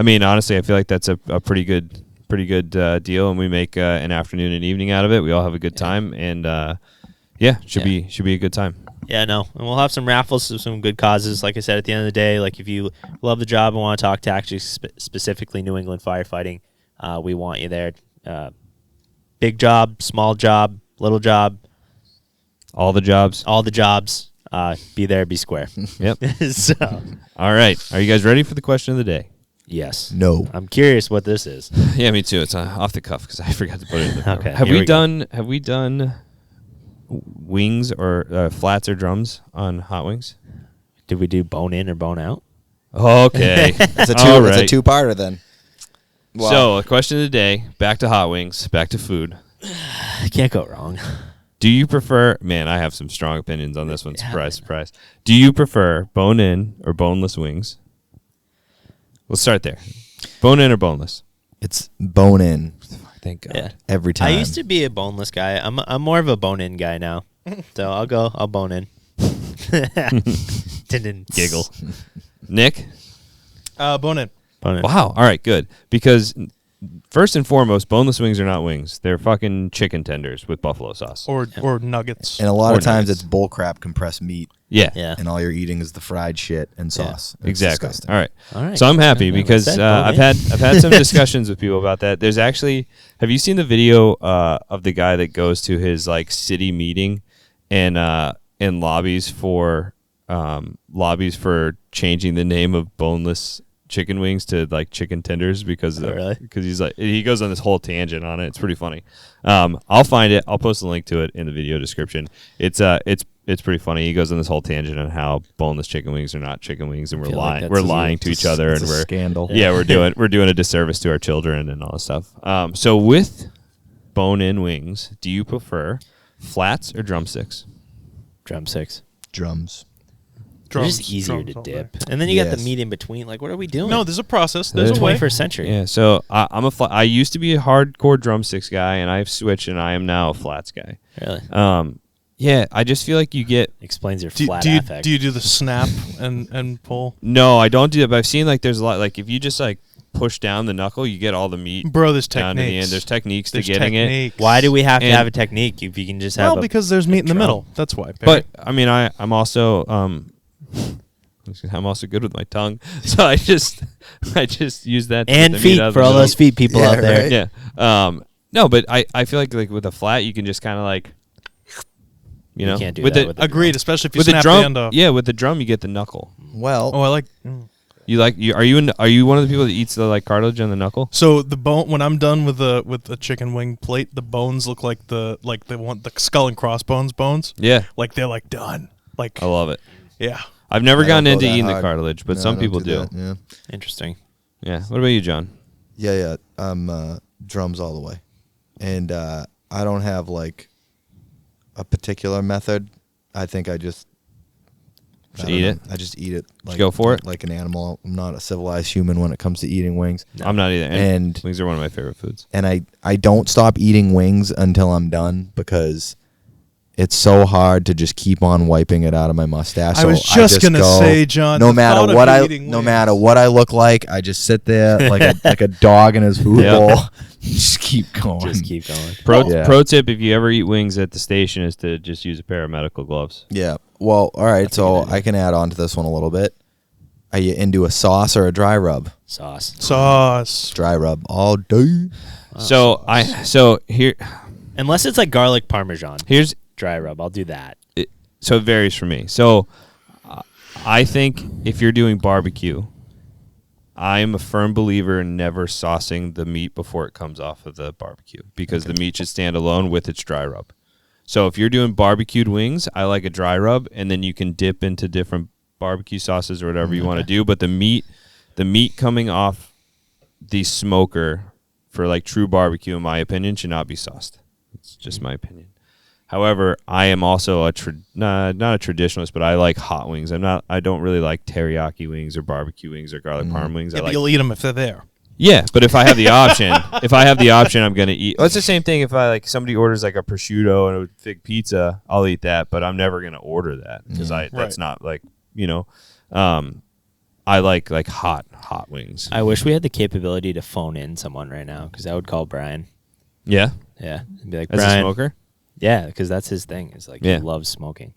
mean, honestly, I feel like that's a pretty good deal, and we make an afternoon and evening out of it. We all have a good time, and should be a good time. Yeah, no, and we'll have some raffles of some good causes. Like I said, at the end of the day, if you love the job and want to talk tactics, specifically New England firefighting, we want you there. Big job, small job, little job. All the jobs. Be there, be square. Yep. So, all right. Are you guys ready for the question of the day? Yes. No. I'm curious what this is. Yeah, me too. It's off the cuff because I forgot to put it in the Okay. Have we done wings or flats or drums on hot wings? Did we do bone in or bone out? Okay. It's a two-parter then. Wow. So, question of the day, back to hot wings, back to food. Can't go wrong. Do you prefer, man, I have some strong opinions on this one. Surprise, surprise. Do you prefer bone-in or boneless wings? We'll start there. Bone-in or boneless? It's bone-in. Thank God. Yeah. Every time. I used to be a boneless guy. I'm more of a bone-in guy now. So I'll bone in. Giggle. Nick? Bone in. Bone in. Wow. All right, good. Because first and foremost, boneless wings are not wings. They're fucking chicken tenders with buffalo sauce. Or nuggets. And a lot of times nuggets. it's bullcrap compressed meat. Yeah. Yeah. And all you're eating is the fried shit and sauce. It's Exactly. disgusting. All right. All right. So I'm happy Yeah, because that's I've had some discussions with people about that. There's actually, have you seen the video of the guy that goes to his city meeting and lobbies for lobbies for changing the name of boneless chicken wings to like chicken tenders because he's like he goes on this whole tangent on it. It's pretty funny. I'll find it. I'll post a link to it in the video description. It's pretty funny. He goes on this whole tangent on how boneless chicken wings are not chicken wings, and we're lying to each other, and we're scandal. Yeah, we're doing a disservice to our children and all this stuff. So with bone-in wings, do you prefer flats or drumsticks? Drumsticks. Drums. They're just easier to dip, and then you got the meat in between. Like, what are we doing? No, there's a process. There's a way. 21st century. Yeah. So I used to be a hardcore drumsticks guy, and I've switched, and I am now a flats guy. Really? Yeah. I just feel like you get explains your Do flat you affect. do you do the snap and pull? No, I don't do that. But I've seen like there's a lot like if you just like push down the knuckle, you get all the meat. Bro, there's down to the end. techniques. There's techniques There's to getting it. techniques. Why do we have to And- have a technique if you can just have? Well, because there's meat in the middle. That's why. But I mean, I'm also I'm also good with my tongue, so I just use that to get and the meat feet out of for the all middle. those feet people Yeah, out there. right. Yeah. No, but I feel like with a flat, you can just kind of like, you know, can't do with that the with the agreed, especially if you with the snap drum. the end off. Yeah, with the drum, you get the knuckle. Well, Oh, I like. Are you one of the people that eats the like cartilage on the knuckle? So the bone when I'm done with the chicken wing plate, the bones look like the skull and crossbones bones. Yeah, Like they're like done. Like I love it. yeah. I've never I gotten don't into go that eating the hard. cartilage, but no, some I don't people do. that, Yeah. Interesting. Yeah. What about you, John? Yeah. I'm drums all the way, and I don't have like a particular method. I think I just Eat it. I just eat it. Like, go for it? like an animal. I'm not a civilized human when it comes to eating wings. I'm not either. And- wings are one of my favorite foods. And I don't stop eating wings until I'm done because it's so hard to just keep on wiping it out of my mustache. I So was just gonna go, say, John, no the matter thought of what eating no wings. matter what I look like, I just sit there like a dog in his food Yep. bowl. Just keep going. Just keep going. Pro tip: if you ever eat wings at the station, is to just use a pair of medical gloves. Yeah. Well, all right. So I can add on to this one a little bit. Are you into a sauce or a dry rub? Sauce. Dry rub all day. So here Unless it's like garlic parmesan. here's Dry rub. I'll do that. so it varies for me. So I think if you're doing barbecue, I'm a firm believer in never saucing the meat before it comes off of the barbecue because the meat should stand alone with its dry rub. So if you're doing barbecued wings, I like a dry rub, and then you can dip into different barbecue sauces or whatever you want to do. But the meat coming off the smoker for like true barbecue, in my opinion, should not be sauced. It's just my opinion. However, I am also not a traditionalist, but I like hot wings. I don't really like teriyaki wings or barbecue wings or garlic parm wings. Yeah, I but like you'll eat them if they're there. yeah, but if I have the option, I'm gonna eat. Well, it's the same thing. If I like somebody orders like a prosciutto and a fig pizza, I'll eat that. But I'm never gonna order that because that's not like I like hot wings. I wish we had the capability to phone in someone right now because I would call Brian. Yeah, Yeah. And be like, as Brian. a smoker. Yeah, because that's his thing. Is like Yeah. he loves smoking.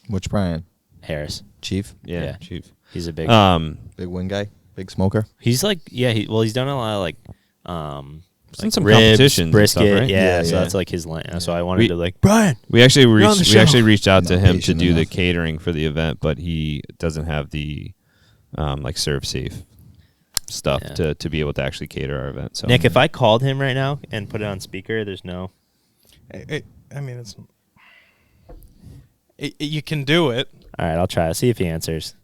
Which Brian? Harris. Chief? Yeah, Yeah. chief. He's a big. Big wing guy? Big smoker? He's like he's done a lot of like in some ribs, competitions and brisket. stuff, right? Yeah, Yeah, so yeah. that's like his line. So I wanted We- to like Brian. We actually on the show. reached out to Not him to patient do the enough. catering for the event, but he doesn't have the like serve safe stuff Yeah. to be able to actually cater our event. So Nick, if I called him right now and put it on speaker, there's no. I mean, you can do it. All right, I'll try. I'll see if he answers.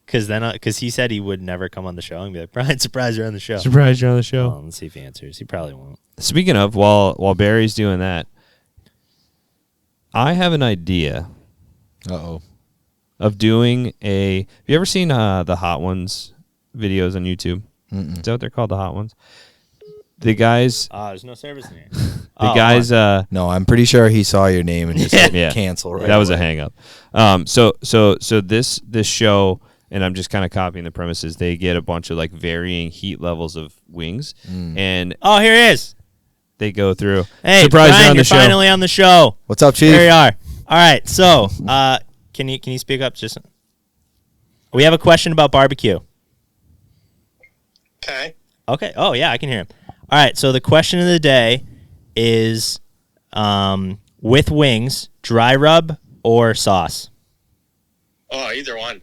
Because he said he would never come on the show and be like, Brian, surprise, you're on the show. surprise you're on the show. Well, let's see if he answers. He probably won't. Speaking of, while Barry's doing that, I have an idea Uh-oh. of doing a. Have you ever seen the Hot Ones videos on YouTube? Mm-mm. Is that what they're called, the Hot Ones? The guys, There's no service in here. the guys. No, I'm pretty sure he saw your name and just hit Yeah. cancel right that was a away. hang up. So this show, and I'm just kind of copying the premises. They get a bunch of like varying heat levels of wings, and Oh, here he is. they go through. Hey, surprise, Brian, you're on the you're show. finally on the show. What's up, Chief? Here you are. All right, so can you speak up? Just we have a question about barbecue. Okay. Okay. Oh yeah, I can hear him. All right. So the question of the day is, with wings, dry rub or sauce? Oh, either one.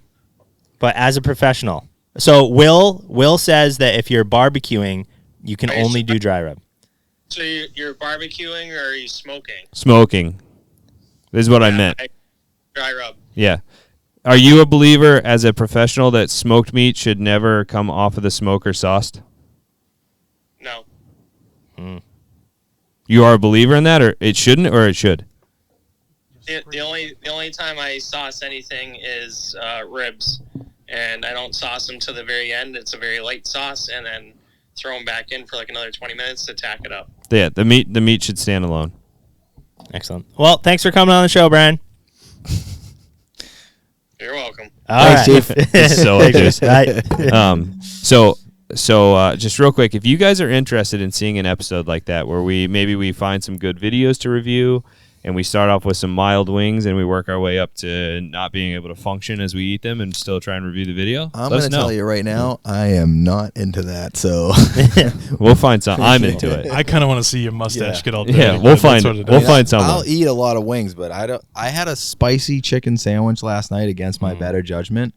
But as a professional. So Will says that if you're barbecuing, you can only do dry rub. So you're barbecuing or are you smoking? Smoking. This is what I meant. Dry rub. Yeah. Are you a believer as a professional that smoked meat should never come off of the smoker sauced? No. You are a believer in that, or it shouldn't, or it should? The only time I sauce anything is ribs, and I don't sauce them to the very end. It's a very light sauce, and then throw them back in for like another 20 minutes to tack it up. Yeah, the meat should stand alone. Excellent. Well, thanks for coming on the show, Brian. You're welcome. All Thanks, right. Chief. So just real quick, if you guys are interested in seeing an episode like that where we find some good videos to review and we start off with some mild wings and we work our way up to not being able to function as we eat them and still try and review the video, I'm going to tell you right now, I am not into that. So we'll find some. I'm into it. I kind of want to see your mustache get all dirty. Yeah, we'll find I'll someone. eat a lot of wings, but I had a spicy chicken sandwich last night against my better judgment,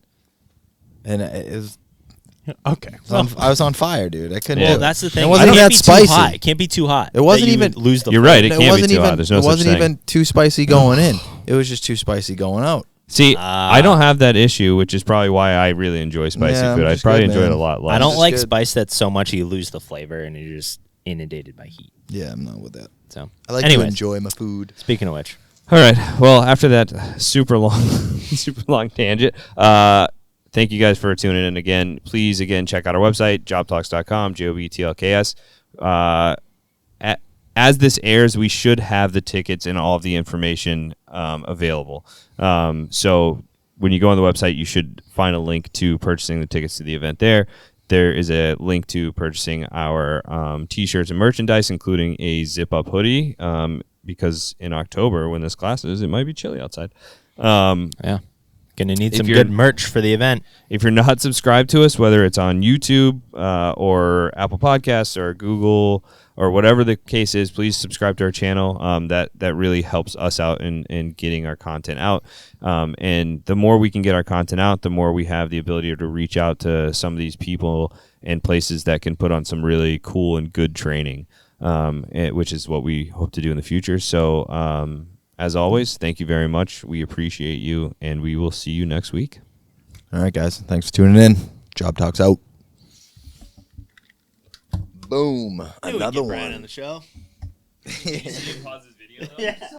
and it was Okay. I was on fire, dude. I couldn't. Yeah. do Well, it. that's the thing. It wasn't It even can't that be spicy. Too hot. It can't be too hot. It wasn't that you even lose the. You're flavor. right. It can't be too hot. There's no It such wasn't thing. even too spicy going in. It was just too spicy going out. See, I don't have that issue, which is probably why I really enjoy spicy Yeah, I'm food. I just probably good, enjoy man. it a lot less. I don't Just like good. spice that's so much you lose the flavor and you're just inundated by heat. Yeah, I'm not with that. So I like anyways, to enjoy my food. Speaking of which, All right. Well, after that super long tangent, thank you guys for tuning in again. Please, again, check out our website, JobTlks.com, JobTlks. As this airs, we should have the tickets and all of the information available. So when you go on the website, you should find a link to purchasing the tickets to the event there. There is a link to purchasing our T-shirts and merchandise, including a zip-up hoodie, because in October, when this class is, it might be chilly outside. yeah, gonna need If some you're- good merch for the event. If you're not subscribed to us, whether it's on YouTube or Apple Podcasts or Google or whatever the case is, please subscribe to our channel. That really helps us out in getting our content out. And the more we can get our content out, the more we have the ability to reach out to some of these people and places that can put on some really cool and good training, which is what we hope to do in the future. So as always, thank you very much. We appreciate you, and we will see you next week. All right, guys. Thanks for tuning in. Job Talks out. Boom. Another one. on the show.